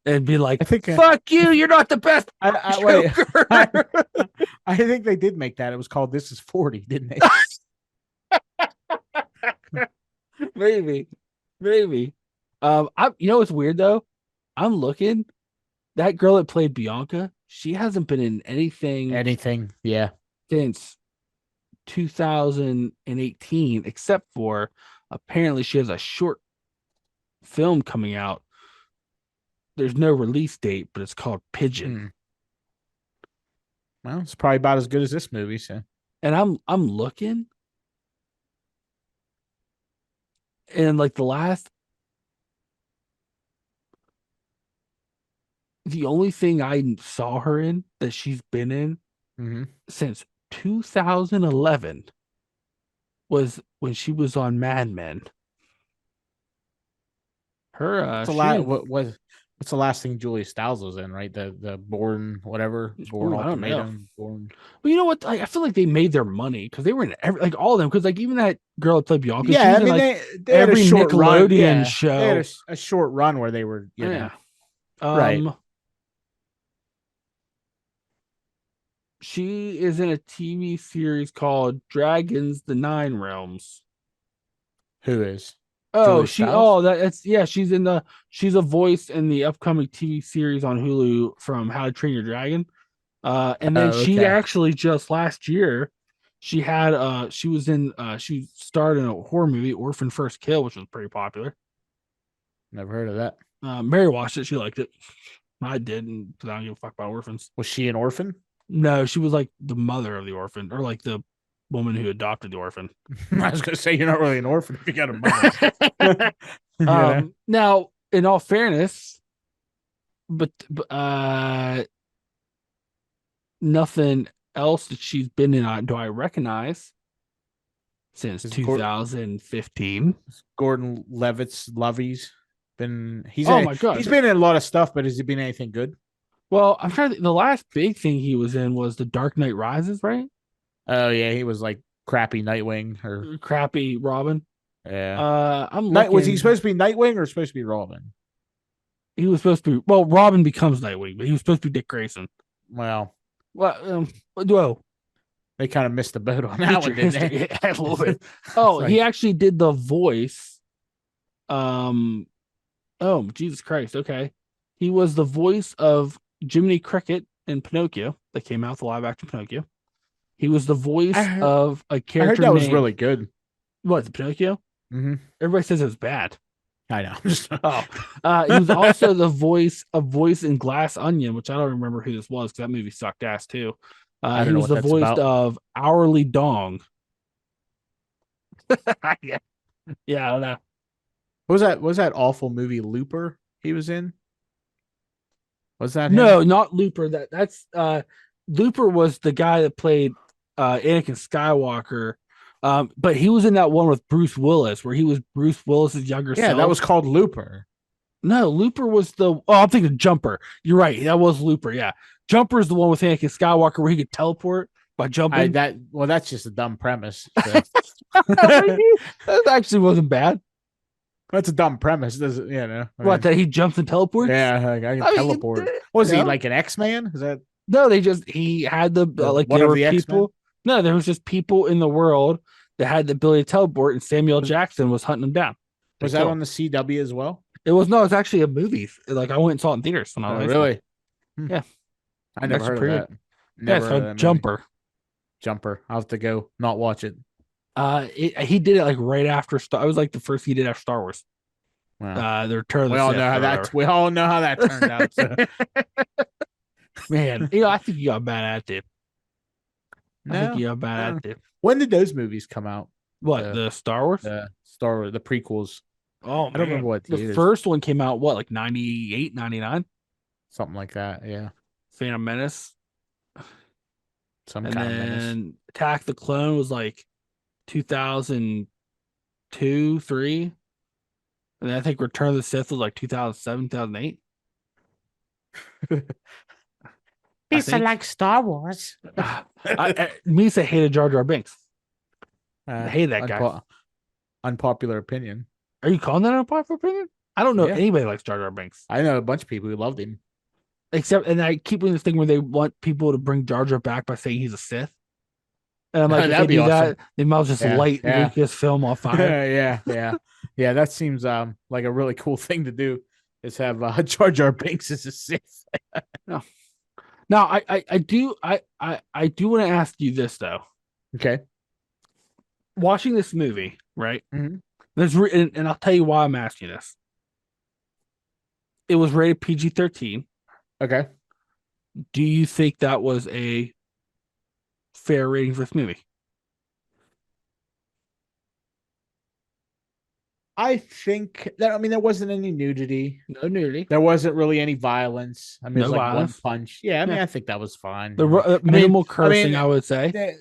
and be like, I think fuck you, you're not the best Joker. I think they did make that. It was called This Is 40, didn't they? Maybe. You know what's weird though? I'm looking. That girl that played Bianca, She hasn't been in anything Anything. Yeah. since 2018, except for apparently she has a short film coming out. There's no release date, but it's called Pigeon. Hmm. Well, it's probably about as good as this movie. So And I'm looking, and like the only thing I saw her in that she's been in mm-hmm. since 2011 was when she was on Mad Men. Her What's the she last? didn't. What's the last thing Julia Stiles was in? Right, the Born whatever, Born Ooh, I don't know. Ultimatum, Born. But you know what? Like, I feel like they made their money because they were in like all of them. Because like even that girl that played Bianca, she Yeah, was I in mean like they had a every short run. Nickelodeon Yeah, they had show. a short run where they were, Yeah. right. Um, she is in a TV series called Dragons: The Nine Realms. Who is Oh, Julia she Stiles? that's yeah, she's a voice in the upcoming TV series on Hulu from How to Train Your Dragon. And then Oh, she okay. actually just last year she was in she starred in a horror movie, Orphan First Kill, which was pretty popular. Never heard of that. Mary watched it, she liked it. I didn't because I don't give a fuck about orphans. Was she an orphan? No, she was like the mother of the orphan, or like the woman who adopted the orphan. I was gonna say you're not really an orphan if you got a mother. you know. Now, in all fairness, but nothing else that she's been in do I recognize since Is 2015. Gordon Levitt's Lovey's been Oh my god. he's been in a lot of stuff, but has he been anything good? Well, I'm trying to the last big thing he was in was The Dark Knight Rises, right? Oh yeah, he was like crappy Nightwing or Crappy Robin. yeah. I'm Night was he looking. supposed to be Nightwing or supposed to be Robin? He was supposed to be well, Robin becomes Nightwing, but he was supposed to be Dick Grayson. Well, Well, whoa, they kind of missed the boat on that get one, your didn't they? history a little bit. Oh, he like, actually did the voice. Um, oh Jesus Christ. Okay, he was the voice of Jiminy Cricket in Pinocchio that came out the live action Pinocchio. He was the I voice heard, of a I heard character that was named really good. what the Pinocchio. Mm-hmm. Everybody says it was bad. I know. Oh, he was also the voice of voice in Glass Onion, which I don't remember who this was because that movie sucked ass too. I He don't know was what the that's voice about. of Hourly Dong. yeah, yeah, I don't know. What was that? What was that awful movie Looper he was in? Was that him? No, not Looper. That's Looper was the guy that played Anakin Skywalker. But he was in that one with Bruce Willis, where he was Bruce Willis's younger Yeah, that self. was called Looper. No, Looper was the. Oh, I'm thinking Jumper. You're right. That was Looper. Yeah, Jumper is the one with Anakin Skywalker where he could teleport by I jumping. that well, that's just a dumb premise. So. That actually wasn't bad. That's a dumb premise, does it? I What mean, that he jumps and teleports? yeah, like, I can I mean, teleport. Was he no, like an X-Man? Is that no. He had the like one there of were the X-Men? people. No, there was just people in the world that had the ability to teleport, and Samuel Was Jackson was hunting them down to was that kill on him. the CW as well? It was no, it's actually a movie. Like I went and saw it in theaters when I was Oh, in high school. really? Hmm. Yeah, I it's never actually heard of pretty that. good. Yeah, Never it's heard of called that movie. Jumper. Jumper. I'll have to go not watch it. He did it like right after Star. It was like the first he did after Star Wars. Well, The Return of the we all know Sith how or that whatever. we all know how that turned out. So. Man, I think you got bad attitude. I think No, you got bad no. attitude. When did those movies come out? What The the Star Wars? the prequels. Oh I don't remember man, what the theaters. first one came out what like 98, 99? Something like that. Yeah, Phantom Menace, some and kind of menace. then Attack the Clone was like 2002, three, and then I think Return of the Sith was like 2007, 2008. I It's think. like Star Wars. Misa hated Jar Jar Binks. I Uh, hate that guy. unpo- Unpopular opinion. Are you calling that a popular opinion? I don't know Yeah, anybody likes Jar Jar Binks. I know a bunch of people who loved him. Except, and I keep doing this thing where they want people to bring Jar Jar back by saying he's a Sith. And I'm like, if they That'd be do awesome. that, they might just Yeah, light yeah, Lucasfilm on fire. yeah. That seems like a really cool thing to do. Is have Jar Jar Binks as a Sith. No. Now, I do want to ask you this though. Okay. Watching this movie, right? Mhm. And I'll tell you why I'm asking this. It was rated PG-13. Okay. Do you think that was a fair rating for this movie? I think that, I mean, there wasn't any nudity. No nudity, There wasn't really any violence. I mean, it was no like one violence. punch. Yeah, I mean, Yeah, I think that was fine. the I mean, minimal I mean, cursing, I would say. there,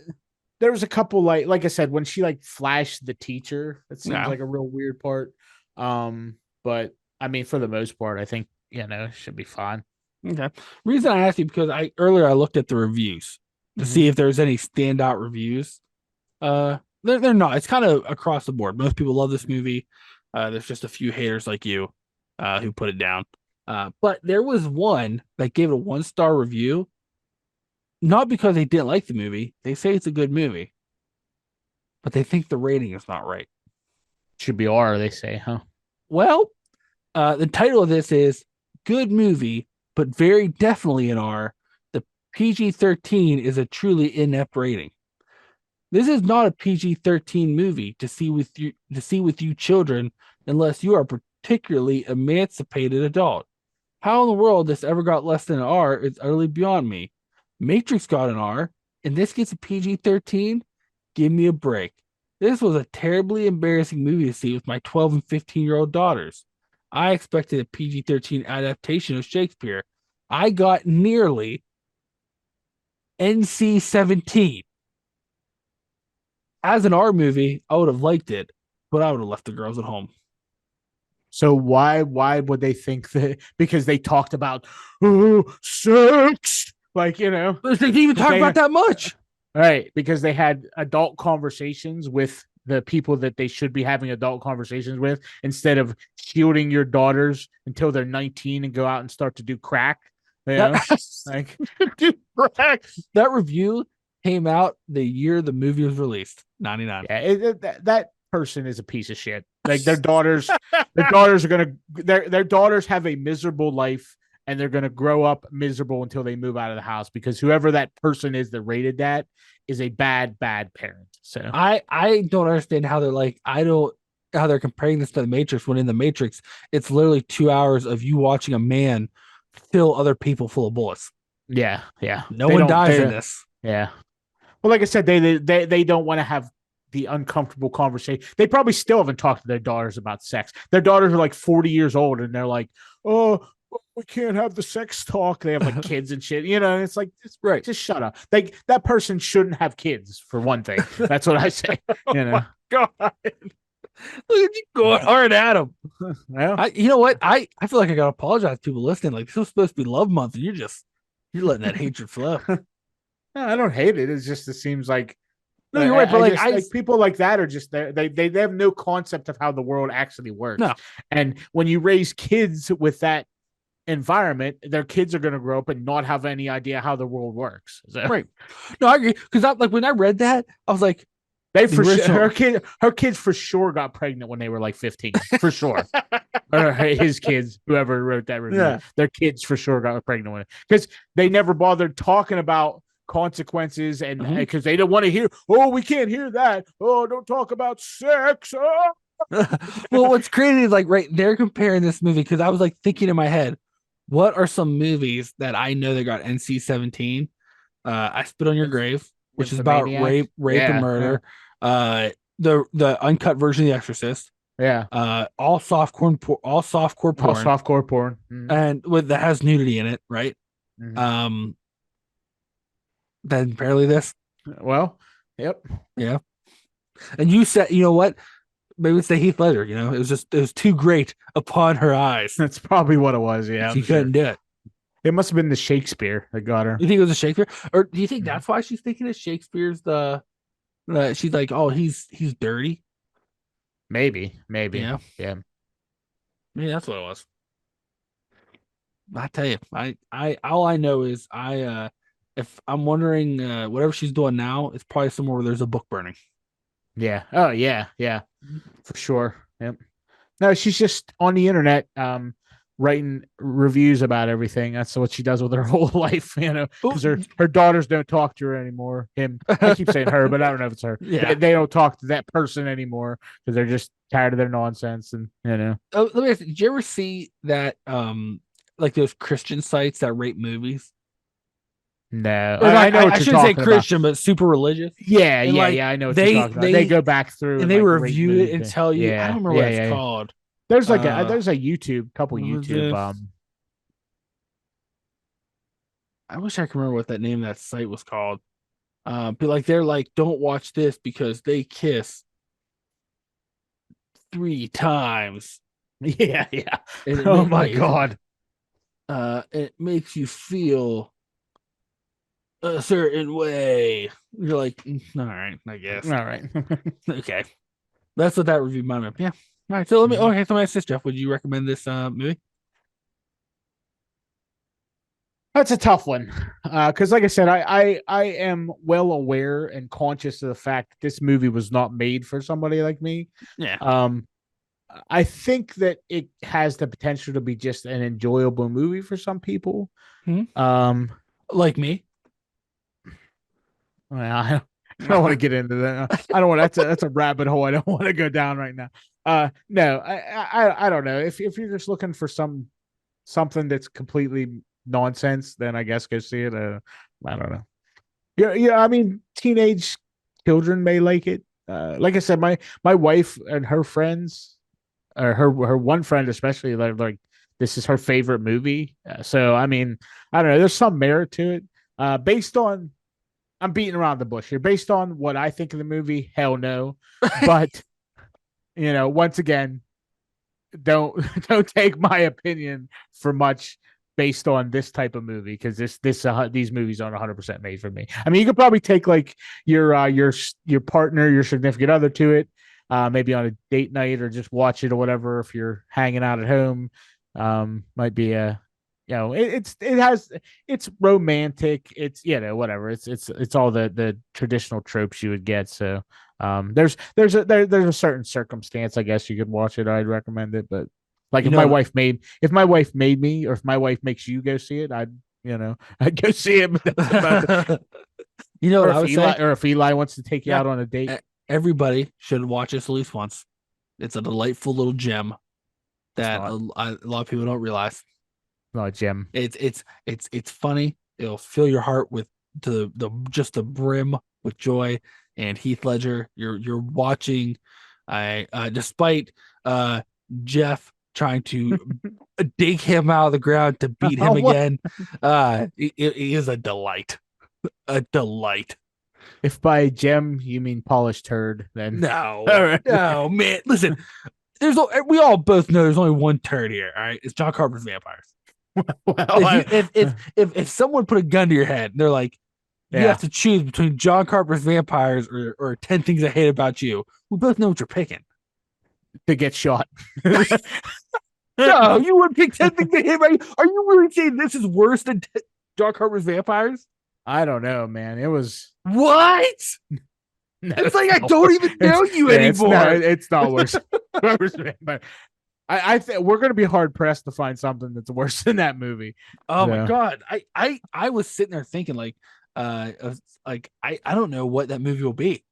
there was a couple like I said, when she like flashed the teacher, that seems Yeah. like a real weird part. But I mean, for the most part, I think it should be fine. Okay. Reason I asked you because I looked at the reviews to Hmm. see if there's any standout reviews. They're not. It's kind of across the board. Most people love this movie. There's just a few haters like you, who put it down. But there was one that gave it a 1 star review, not because they didn't like the movie. They say it's a good movie, but they think the rating is not right. Should be R, they say, huh? Well, the title of this is Good Movie, but very definitely an R. The PG-13 is a truly inept rating. This is not a PG-13 movie to see with you children unless you are a particularly emancipated adult. How in the world this ever got less than an R is utterly beyond me. Matrix got an R, and this gets a PG-13? Give me a break. This was a terribly embarrassing movie to see with my 12 and 15-year-old daughters. I expected a PG-13 adaptation of Shakespeare. I got nearly NC-17. As an R movie, I would have liked it, but I would have left the girls at home. So why would they think that? Because they talked about sex, like But they didn't even talk they about that much. right, because they had adult conversations with the people that they should be having adult conversations with, instead of shielding your daughters until they're 19 and go out and start to do crack. You That know, like dude, that review came out the year the movie was released, 99. yeah, that person is a piece of shit. Like their daughters are gonna their daughters have a miserable life, and they're gonna grow up miserable until they move out of the house, because whoever that person is that rated that is a bad parent. So I don't understand how they're like, I don't how they're comparing this to the Matrix when in the Matrix it's literally 2 hours of you watching a man fill other people full of bullets. yeah, No they one don't dies in they this. yeah. Well, like I said, they don't want to have the uncomfortable conversation. They probably still haven't talked to their daughters about sex. Their daughters are like 40 years old, and they're like, "Oh, we can't have the sex talk." They have like kids and shit. It's like Right. just shut up. Like that person shouldn't have kids, for one thing. That's what I say. Oh You my know. god. Look at you going hard at him. Well, You know what? I feel like I gotta apologize to people listening. Like, this was supposed to be love month, and you're letting that hatred flow. no, I don't hate it. It seems like No, you're right, but I like just like people like that are just there. They have no concept of how the world actually works. no, And when you raise kids with that environment, their kids are going to grow up and not have any idea how the world works. So right. No, I agree. Because like when I read that, I was like, they the for sure original. her kids for sure got pregnant when they were like 15, for sure. Or his kids, whoever wrote that review, Yeah. their kids for sure got pregnant with it, because they never bothered talking about consequences, and Mhm. because they don't want to hear, oh, we can't hear that, oh, don't talk about sex, oh. Well, what's crazy is like, right, they're comparing this movie because I was like thinking in my head, what are some movies that I know that got NC-17? I Spit on Your Grave, which is about Nymphomaniac. rape and Yeah, yeah, murder. The uncut version of The Exorcist. yeah. All softcore All porn, softcore porn. Mm-hmm. and with that has nudity in it, right? Mm-hmm. Um, then barely this, Well, yep. yeah. And you said, you know what? Maybe it's the Heath Ledger. It was too great upon her eyes. That's probably what it was. Yeah, She I'm sure. couldn't do it. It must have been the Shakespeare that got her. You think it was a Shakespeare, or do you think Mhm. that's why she's thinking of Shakespeare's the? She's like, oh, he's dirty. Maybe. Yeah, Yeah. maybe that's what it was. I tell you, I all I know is if I'm wondering, whatever she's doing now, it's probably somewhere where there's a book burning. Yeah. Oh, yeah. Yeah. For sure. Yep. No, she's just on the internet, writing reviews about everything. That's what she does with her whole life, Oh, because her daughters don't talk to her anymore. I keep saying her, but I don't know if it's her. yeah. They don't talk to that person anymore because they're just tired of their nonsense. And Oh, let me ask you, did you ever see that like those Christian sites that rate movies? no, Or not, I know what I you're shouldn't say talking about. Christian, but super religious. Yeah, And yeah, like yeah. I know what you're they talking about. They they go back through and and they like rate review it and movies. tell you, I don't Yeah, remember what yeah, it's yeah. called. There's a YouTube, couple What was YouTube. this? I wish I could remember what that name of that site was called. But like they're like, don't watch this because they kiss 3 times. Yeah, yeah. And it Oh may my like god. it makes you feel a certain way. You're like, all right, I All guess. right. Okay. That's what that review might have. Yeah. All right. So let me Mhm. okay, so my sister Jeff, would you recommend this movie? That's a tough one, because like I said, I am well aware and conscious of the fact that this movie was not made for somebody like me. Yeah. Um, I think that it has the potential to be just an enjoyable movie for some people. Hmm. Um, Like me. well, I don't want to get into that. I don't want that's a rabbit hole I don't want to go down right now. No, I don't know. If you're just looking for something that's completely nonsense, then I guess go see it. I don't know. Yeah, yeah. I mean, teenage children may like it. Like I said, my wife and her friends, or her one friend especially, like this is her favorite movie. So I mean, I don't know. There's some merit to it. Based on I'm beating around the bush here. Based on what I think of the movie, hell no. But once again, don't don't take my opinion for much based on this type of movie, because these movies aren't 100% made for me. I mean, you could probably take like your partner, your significant other to it, maybe on a date night, or just watch it or whatever if you're hanging out at home. Might be a it's romantic, it's whatever, it's all the traditional tropes you would get. So there's a certain circumstance I guess you could watch it. I'd recommend it, but like You know, if my wife made me, or if my wife makes you go see it, I'd go see it. But that's about it. you know what I would say? Or if Eli wants to take you Yeah. out on a date. Everybody should watch this at least once. It's a delightful little gem It's that not a lot of people don't realize. not a gem. It's funny. It'll fill your heart with the just the brim with joy. And Heath Ledger, you're watching. I despite Jeff trying to dig him out of the ground to beat him What again, it is a delight, a delight. if by gem you mean polished turd? Then all No, right. no, man. Listen, we all both know there's only one turd here. All right, it's John Carpenter's Vampires. Well, If you if someone put a gun to your head and they're like, you yeah, have to choose between John Carpenter's Vampires or 10 Things I Hate About You, we both know what you're picking. to get shot. No, you would pick 10 Things I Hate About You. Are you really saying this is worse than John Carpenter's Vampires? I don't know, man. It was What? no, It's like I don't even know you anymore. It's not worse. But I think we're gonna be hard pressed to find something that's worse than that movie. Oh my So god. I was sitting there thinking I don't know what that movie will be.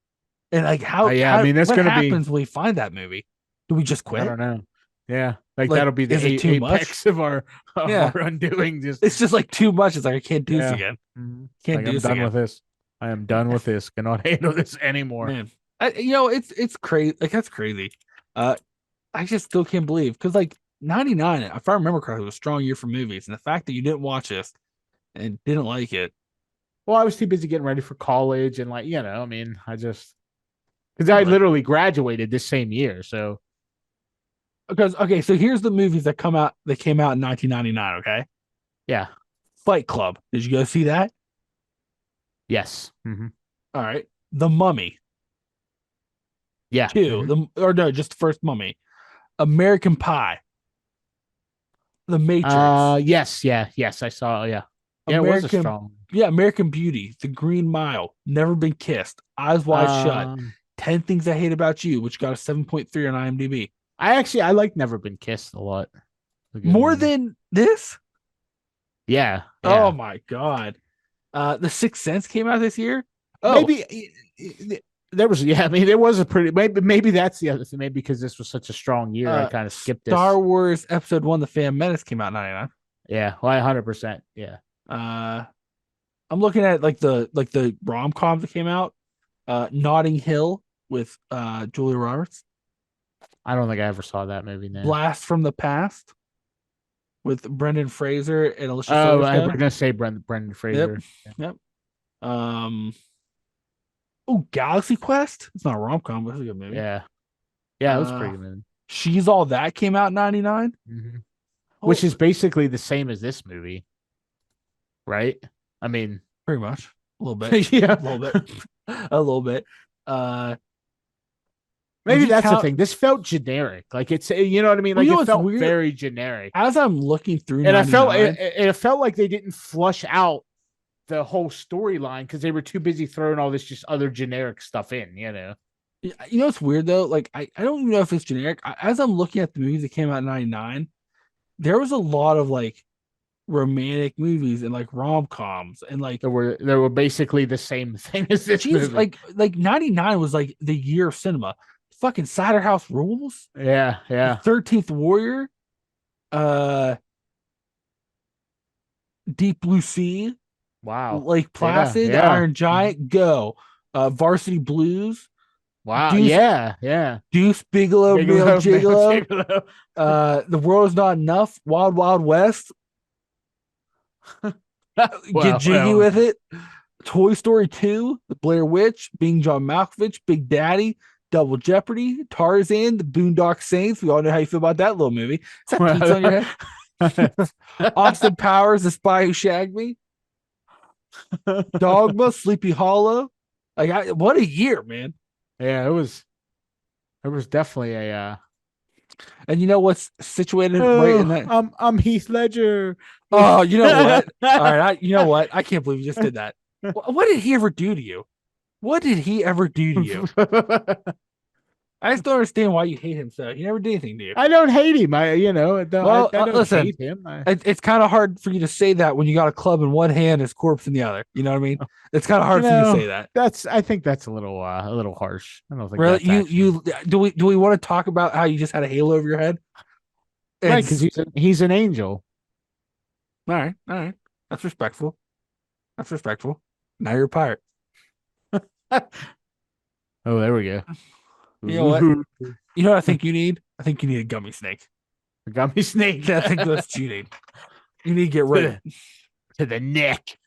And like yeah, I mean that's what gonna be. happens when we find that movie? Do we just I quit? don't know. Yeah, like Like, that'll be the is it too much? apex of our Yeah. undoing. Just It's just like too much. It's like I can't do this yeah. again. Can't Like do I'm this done again. with this. I am done with this. Cannot handle this anymore. Man. It's crazy. Like that's crazy. Uh I just still can't believe because like 99, if I remember correctly, was a strong year for movies. And the fact that you didn't watch this and didn't like it. Well, I was too busy getting ready for college, and like I mean, I just because Yeah, I but literally graduated this same year. So because okay, so here's the movies that came out in 1999, okay? yeah, Fight Club. Did you go see that? yes, All right. The Mummy. yeah, Two. Or no, just the first Mummy. American Pie. The Matrix. yes, yeah, yes, I saw. Yeah, yeah, it was a American strong. yeah, American Beauty, The Green Mile, Never Been Kissed, Eyes Wide Shut, Um, 10 Things I Hate About You, which got a 7.3 on IMDb. I like Never Been Kissed a lot. a good More movie. than this? Yeah, Oh yeah. my god. The Sixth Sense came out this year. Oh, Maybe there was. Yeah, I mean, it was a pretty. Maybe that's the other thing. Maybe because this was such a strong year, I kind of skipped Star this. Wars Episode One: The Phantom Menace came out in '99. Yeah, well, 100%. Yeah, Uh, I'm looking at like the rom coms that came out. Notting Hill with Julia Roberts. I don't think I ever saw that movie now. Blast from the Past with Brendan Fraser and Alicia Oh, I was Silverstone. gonna say Brendan Yep, Fraser. yep. Um, oh, Galaxy Quest. It's not a rom com, but it's a good movie. Yeah, yeah, it was a Uh, pretty good movie. She's All That came out in '99. Mm-hmm. Oh, Which is basically the same as this movie, right? I mean, pretty much a little bit, yeah. a little bit, a little bit. Uh, would Maybe you that's the count? thing. This felt generic. Like it's, you know what I mean? Well, Like you know it what's felt weird? very generic, As I'm looking through and I felt '99, it felt like they didn't flush out the whole storyline because they were too busy throwing all this just other generic stuff in. You know? you know what's weird though? Like I don't even know if it's generic. As I'm looking at the movies that came out in '99, there was a lot of like romantic movies and like rom coms and like There were basically the same thing as this Jesus, movie. like '99 was like the year of cinema. Fucking Cider House Rules, Yeah, The yeah. 13th Warrior, uh, Deep Blue Sea, Wow. Lake Yeah, Placid, The yeah. Iron Giant, Go, Varsity Blues, Wow. Deuce Yeah, yeah. Deuce Bigelow, Male Bigelow, Male Gigolo, Gigolo. The World Is Not Enough, Wild Wild West, Get Well, Jiggy well. with It, Toy Story 2, The Blair Witch, Being John Malkovich, Big Daddy, Double Jeopardy, Tarzan, The Boondock Saints. We all know how you feel about that little movie. Is that pizza on your head? Austin Powers, The Spy Who Shagged Me, Dogma, Sleepy Hollow. What a year, man. Yeah, it was definitely a And you know what's situated right in oh, that? I'm Heath Ledger. Oh, you know what? All right, you know what? I can't believe you just did that. What did he ever do to you? What did he ever do to you? I just don't understand why you hate him so. He never did anything to you. I don't hate him. Well, I don't listen, hate him. it's kind of hard for you to say that when you got a club in one hand and his corpse in the other. You know what I mean? It's kind of You hard for you to say know, that. I think that's a little harsh. I don't think Really, that's actually you do we want to talk about how you just had a halo over your head? right because It's he's an angel. all right. That's respectful. That's respectful. Now you're a pirate. Oh, there we go. You know what? Ooh, You know what I think you need? I think you need a gummy snake. gummy snake I think that's what you need. You need to get right. to the neck.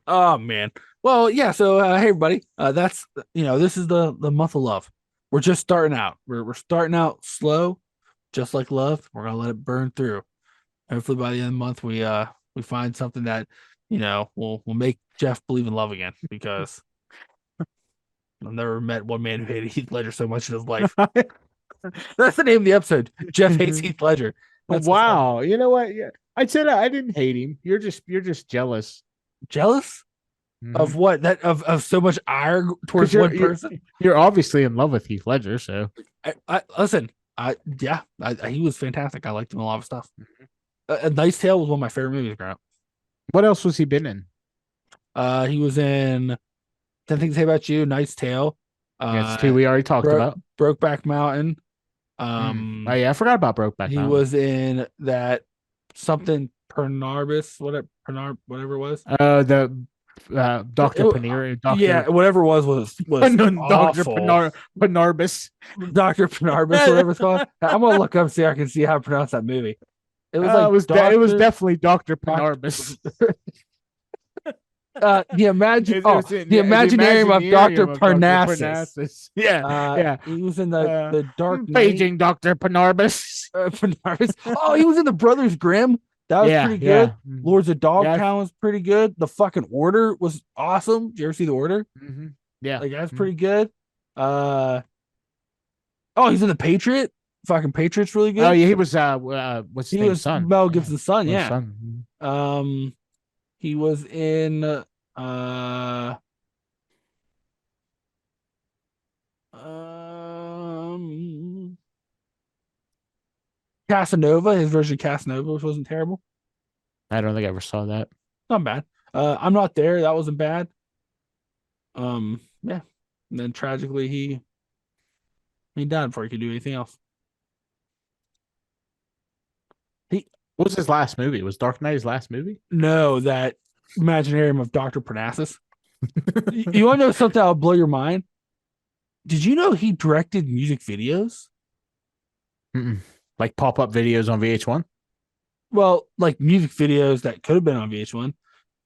Oh man. Well, yeah. So hey everybody, that's this is the month of love. We're just starting out. We're starting out slow, just like love. We're gonna let it burn through. Hopefully by the end of the month we find something that will make Jeff believe in love again because I've never met one man who hated Heath Ledger so much in his life. That's the name of the episode. Jeff hates Heath Ledger. That's Wow. You know what? Yeah. I said I didn't hate him. You're just jealous. jealous of Mhm. what that of so much ire towards Because one person. you're obviously in love with Heath Ledger, so I listen. He was fantastic. I liked him in a lot of stuff. A Nice Tale was one of my favorite movies growing up. what else was he been in? He was in 10 Things to Say About You, Nice Tale, That's two uh, we already talked about. Brokeback Mountain. Oh yeah, I forgot about Brokeback He Mountain. was in that something Pernarbus, whatever it was. The Doctor Paneri, Yeah, Doctor whatever it was Doctor awful. Panarbus. Dr. Pernarbus, whatever it's called. I'm gonna look up see if I can see how to pronounce that movie. It was like It was Doctor definitely Doctor Doctor Panarbus. the The Imaginarium of Dr. Imaginarium of Doctor Parnassus. Parnassus. Yeah, yeah. He was in the Dark Knight. Paging Doctor Panarbus. Parnassus. Oh, he was in the Brothers Grimm. That was Yeah, pretty good. yeah, Lords of yeah. Dogtown was pretty good. The fucking Order was awesome. Did you ever see the Order? Yeah. Like that's pretty good. Uh oh, he's in the Patriot. Fucking Patriot's really Oh good. yeah, he was what's his He name? was Son. Mel Yeah. Gibson's son. Well, Yeah. son. Um, he was in uh um Casanova, his version of Casanova, which wasn't terrible. I don't think I ever saw that. Not bad. I'm not there. That wasn't bad. Yeah. And then tragically he died before he could do anything else. He What was his last movie? Was Dark Knight his last movie? No, that Imaginarium of Dr. Parnassus. You want to know something that'll blow your mind? Did you know he directed music videos? Mm-mm. Like pop-up videos on VH1? Well, like music videos that could have been on VH1.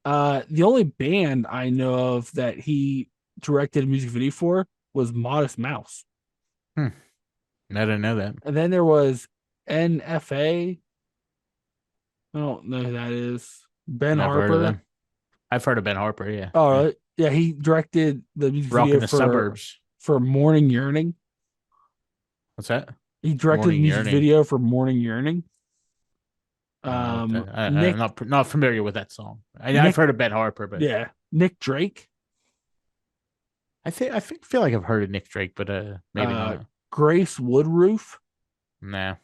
The only band I know of that he directed a music video for was Modest Mouse. I didn't know that. And then there was NFA. I don't know who that is. Ben Never heard of Harper. them. I've heard of Ben Harper, yeah. All right. Yeah, he directed the music Rock video in the Suburbs. for Morning Yearning. What's that? He directed the Morning music Yearning. video for Morning Yearning. I'm not familiar with that song. Nick, I've heard of Ben Harper, but yeah, Nick Drake. feel like I've heard of Nick Drake, but maybe not. Grace Woodroof. Nah.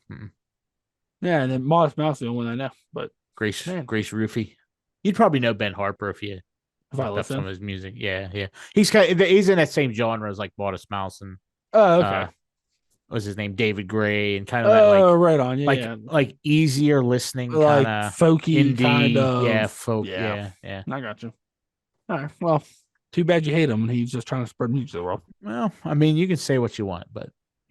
Yeah, and then Modest Mouse is the only one I know. But Grace Roofy. You'd probably know Ben Harper if you if I looked up listen, some of his music. Yeah. He's in that same genre as like Modest Mouse and oh okay, what's his name? David Gray and kind of that oh right on, yeah, like easier listening like kind of folky indie, kind of, yeah, folk, yeah. yeah. I got you. All right, well, too bad you hate him, and he's just trying to spread music to the world. Well, I mean, you can say what you want, but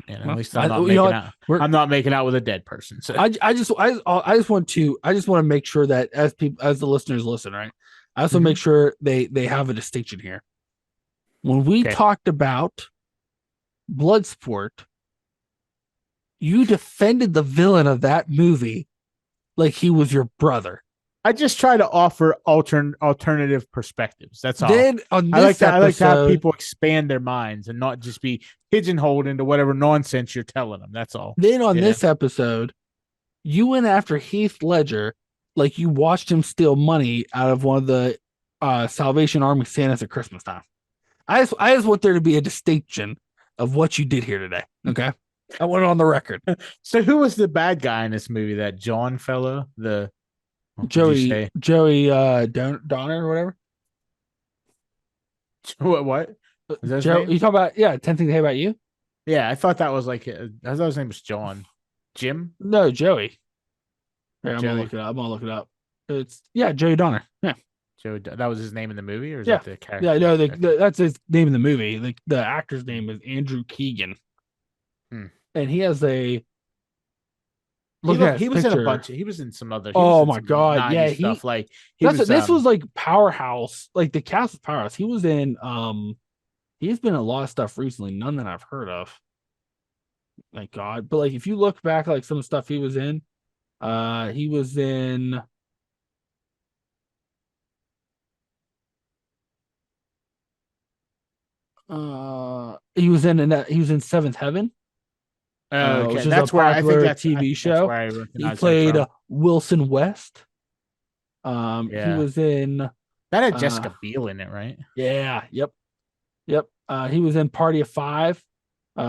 Well, at least I'm not making out. I'm not making out with a dead person. So I just want to make sure that as the listeners listen, right? I also make sure they have a distinction here. When we talked about Bloodsport, you defended the villain of that movie like he was your brother. I just try to offer alternative perspectives. That's all. Then on I this like to have episode, people expand their minds and not just be pigeonholed into whatever nonsense you're telling them. That's all. Then on this episode, you went after Heath Ledger like you watched him steal money out of one of the Salvation Army Santas at Christmas time. I just want there to be a distinction of what you did here today. Okay, I want it on the record. So who was the bad guy in this movie? That John fellow, the Joey Donner or whatever. What? Joe, you talk about 10 things to hate about you? Yeah, I thought that was like I thought his name was John. Jim? No, Joey. Here, I'm Joey. gonna look it up. It's Joey Donner. Yeah. Joey, that was his name in the movie, or is that the character? Yeah, no, that's his name in the movie. The actor's name is Andrew Keegan. And he has a he was in a bunch. He was in some other. Oh my god! Yeah, stuff like this was like Powerhouse. Like the cast of Powerhouse. He was in. He's been in a lot of stuff recently. None that I've heard of. Thank God. But like, if you look back, like some of the stuff he was in, he was in. He was in Seventh Heaven. Okay, which is that's a where I think that's TV show. He played Wilson West. He was in that had Jessica Biel in it, right? Yeah. Yep. He was in Party of Five,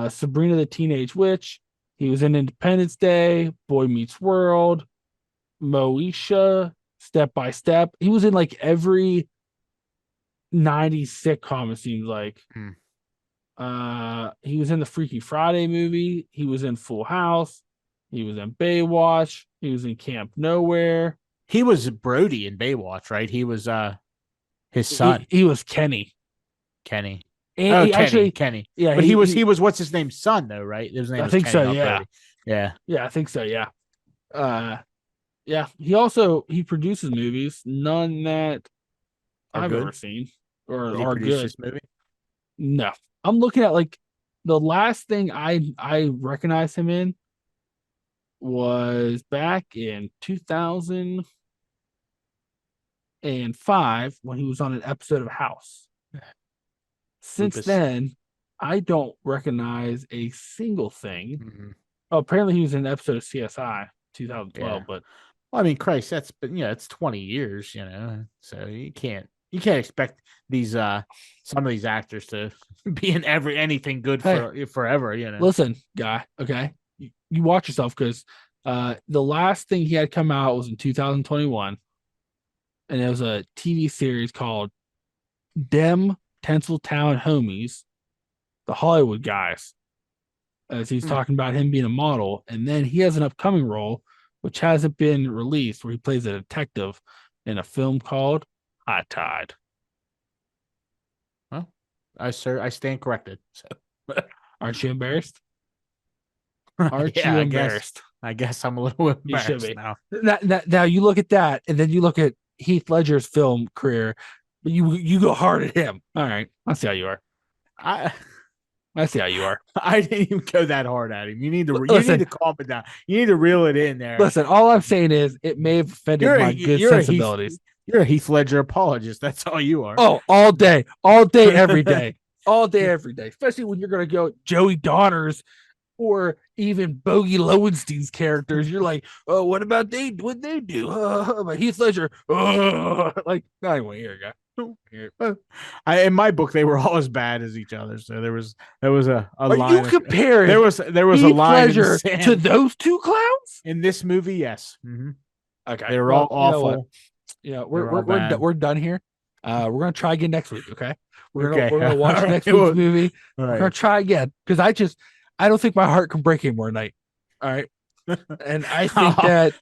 Sabrina the Teenage Witch. He was in Independence Day, Boy Meets World, Moesha, Step by Step. He was in like every 90s sitcom, it seems like. He was in the Freaky Friday movie. He was in Full House. He was in Baywatch. He was in Camp Nowhere. He was Brody in Baywatch, right? He was his son. He was Kenny. Kenny. Kenny. Yeah, but he was what's his name's son though, right? His name I think Kenny, so. Yeah. Brody. Yeah. Yeah, I think so. Yeah. Yeah. He produces movies, none that I've ever seen or are good. This movie? No, I'm looking at like the last thing I recognize him in was back in 2005 when he was on an episode of House. Since then, I don't recognize a single thing. Oh, apparently he was in an episode of CSI 2012, but well, I mean, Christ, it's 20 years, so you can't expect these some of these actors to be in anything good for forever, Listen, guy, okay, you watch yourself because The last thing he had come out was in 2021, and it was a TV series called Dem Tinseltown Homies, the Hollywood guys, as he's Hmm. talking about him being a model. And then he has an upcoming role, which hasn't been released, where he plays a detective in a film called High Tide. Well, I stand corrected. So. Aren't you embarrassed? Aren't Yeah, you embarrassed? I guess I'm a little You should embarrassed be. now. Now you look at that, and then you look at Heath Ledger's film career. You go hard at him. All right, I see how you are. I I see how you are. I didn't even go that hard at him. You need Listen, to calm it down. You need to reel it in there. listen. All I'm saying is it may have offended my good sensibilities. You're a Heath Ledger apologist. That's all you are. Oh, all day, every day, all day, every day. Especially when you're gonna go Joey Donner's or even Bogey Lowenstein's characters. You're like, oh, what they do? But Heath Ledger, like, anyway, here you go. In my book, they were all as bad as each other. So there was a Are line. you comparing there was a Heath line Ledger to those two clowns in this movie? Yes. Okay, they were all awful. Yeah, we're done here. We're gonna try again next week. Okay, we're gonna watch All next right. week's movie. All We're right. gonna try again because I don't think my heart can break anymore tonight. All right, and I think that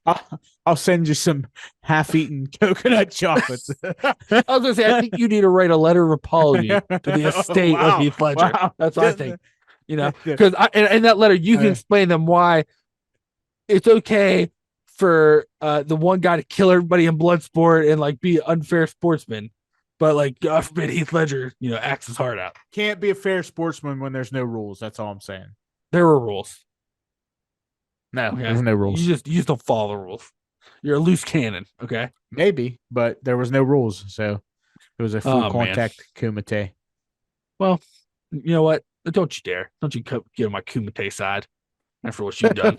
I'll send you some half-eaten coconut chocolates. I was gonna say I think you need to write a letter of apology to the estate of Heath Ledger. Wow. That's what I think. Because in that letter you can explain them why it's okay for the one guy to kill everybody in Bloodsport and like be an unfair sportsman, but like God forbid Heath Ledger, acts his heart out. Can't be a fair sportsman when there's no rules. That's all I'm saying. There were rules. No, there's no rules. You just don't follow the rules. You're a loose cannon. Okay. Maybe, but there was no rules, so it was a full contact kumite. Well, you know what? Don't you dare! Don't you get on my kumite side after what you've done.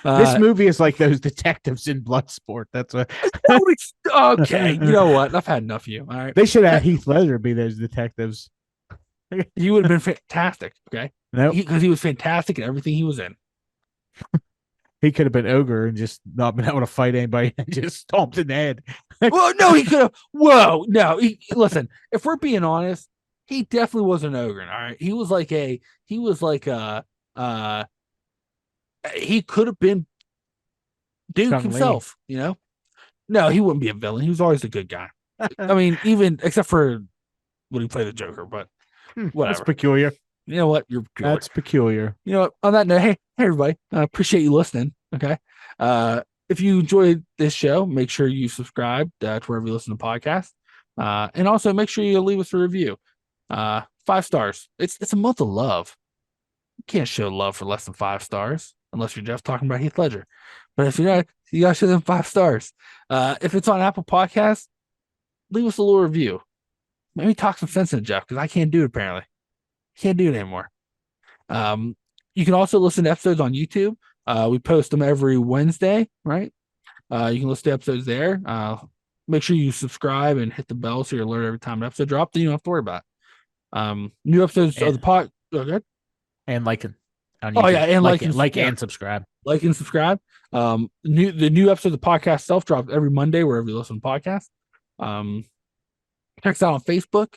This movie is like those detectives in Bloodsport. That's what. Okay, you know what? I've had enough of you. All right. They should have Heath Ledger be those detectives. He would have been fantastic. Okay. No, because he was fantastic in everything he was in. He could have been ogre and just not been able to fight anybody and just stomped in the head. Well, no, he could have. Whoa, no. Listen, if we're being honest, he definitely was an ogre. All right, he was like he could have been Duke himself. No, he wouldn't be a villain. He was always a good guy. I mean, even except for when he played the Joker, but whatever. That's peculiar. You know what? You're peculiar. That's peculiar. You know what? On that note, hey everybody, I appreciate you listening. Okay. If you enjoyed this show, make sure you subscribe to wherever you listen to podcasts. And also make sure you leave us a review. 5 stars. It's a month of love. You can't show love for less than 5 stars unless you're just talking about Heath Ledger. But if you're not, you gotta show them 5 stars. If it's on Apple Podcasts, leave us a little review. Maybe talk some sense into Jeff, because I can't do it apparently. Can't do it anymore. You can also listen to episodes on YouTube. We post them every Wednesday, right? You can listen to episodes there. Make sure you subscribe and hit the bell so you're alerted every time an episode drops. Then you don't have to worry about it. New episodes of the pod. Okay. And like it. Oh yeah, and like and subscribe. Like and subscribe. The new episode of the podcast self drops every Monday wherever you listen to podcasts. Check us out on Facebook.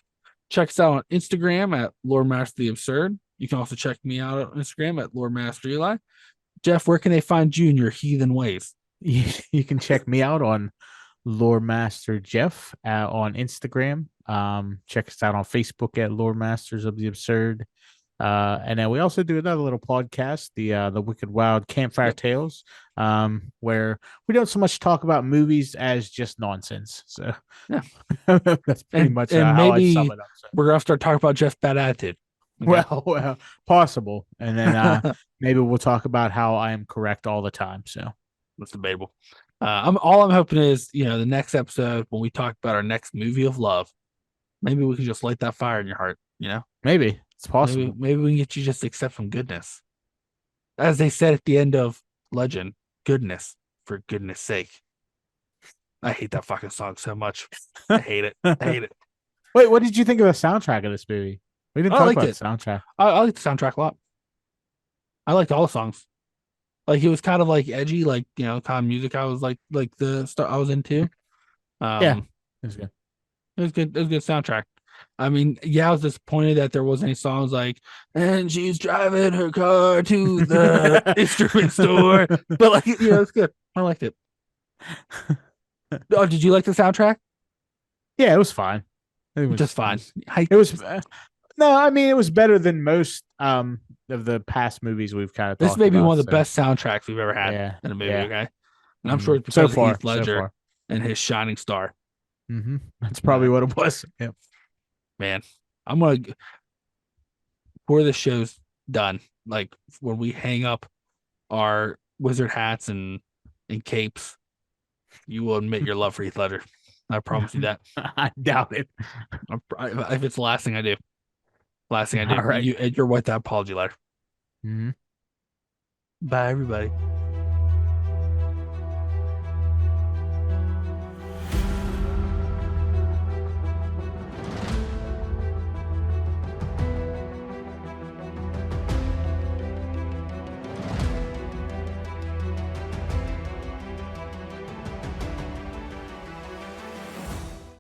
Check us out on Instagram at Loremaster the Absurd. You can also check me out on Instagram at Loremaster Eli. Jeff, where can they find you in your heathen ways? You can check me out on Loremaster Jeff on Instagram. Check us out on Facebook at Loremasters of the Absurd. And then we also do another little podcast, the Wicked Wild Campfire Tales, where we don't so much talk about movies as just nonsense. So yeah, that's pretty much how maybe I sum it up. So. We're gonna start talking about Jeff's bad attitude. Okay. Well, possible, and then maybe we'll talk about how I am correct all the time. So that's debatable. I'm hoping is the next episode when we talk about our next movie of love, maybe we can just light that fire in your heart. Maybe. It's possible. Maybe we can get you just to accept some goodness. As they said at the end of Legend, goodness for goodness sake. I hate that fucking song so much. I hate it. Wait, what did you think of the soundtrack of this movie? We didn't talk about the soundtrack. I like the soundtrack a lot. I liked all the songs. Like it was kind of like edgy, like kind of music I was like the stuff I was into. Yeah, Um, that's good. it was good. It was a good soundtrack. I mean, yeah, I was disappointed that there wasn't any songs like "And she's driving her car to the instrument store," but like it's good. I liked it. Oh, did you like the soundtrack? Yeah, it was fine. It Just was it fine. was I it was no, I mean it was better than most of the past movies we've kind of This talked may be one about. of the So best soundtracks we've ever had yeah, in a movie. yeah. Okay, and I'm sure it's So because of far, Heath so Ledger far. and his shining star. That's probably what it was. Yeah. Man, I'm gonna before the show's done, like when we hang up our wizard hats and capes, you will admit your love for Heath Ledger. I promise you that. I doubt it. If it's the last thing I do, last thing I do, All right. you're what that apology letter. Mhm. Bye, everybody.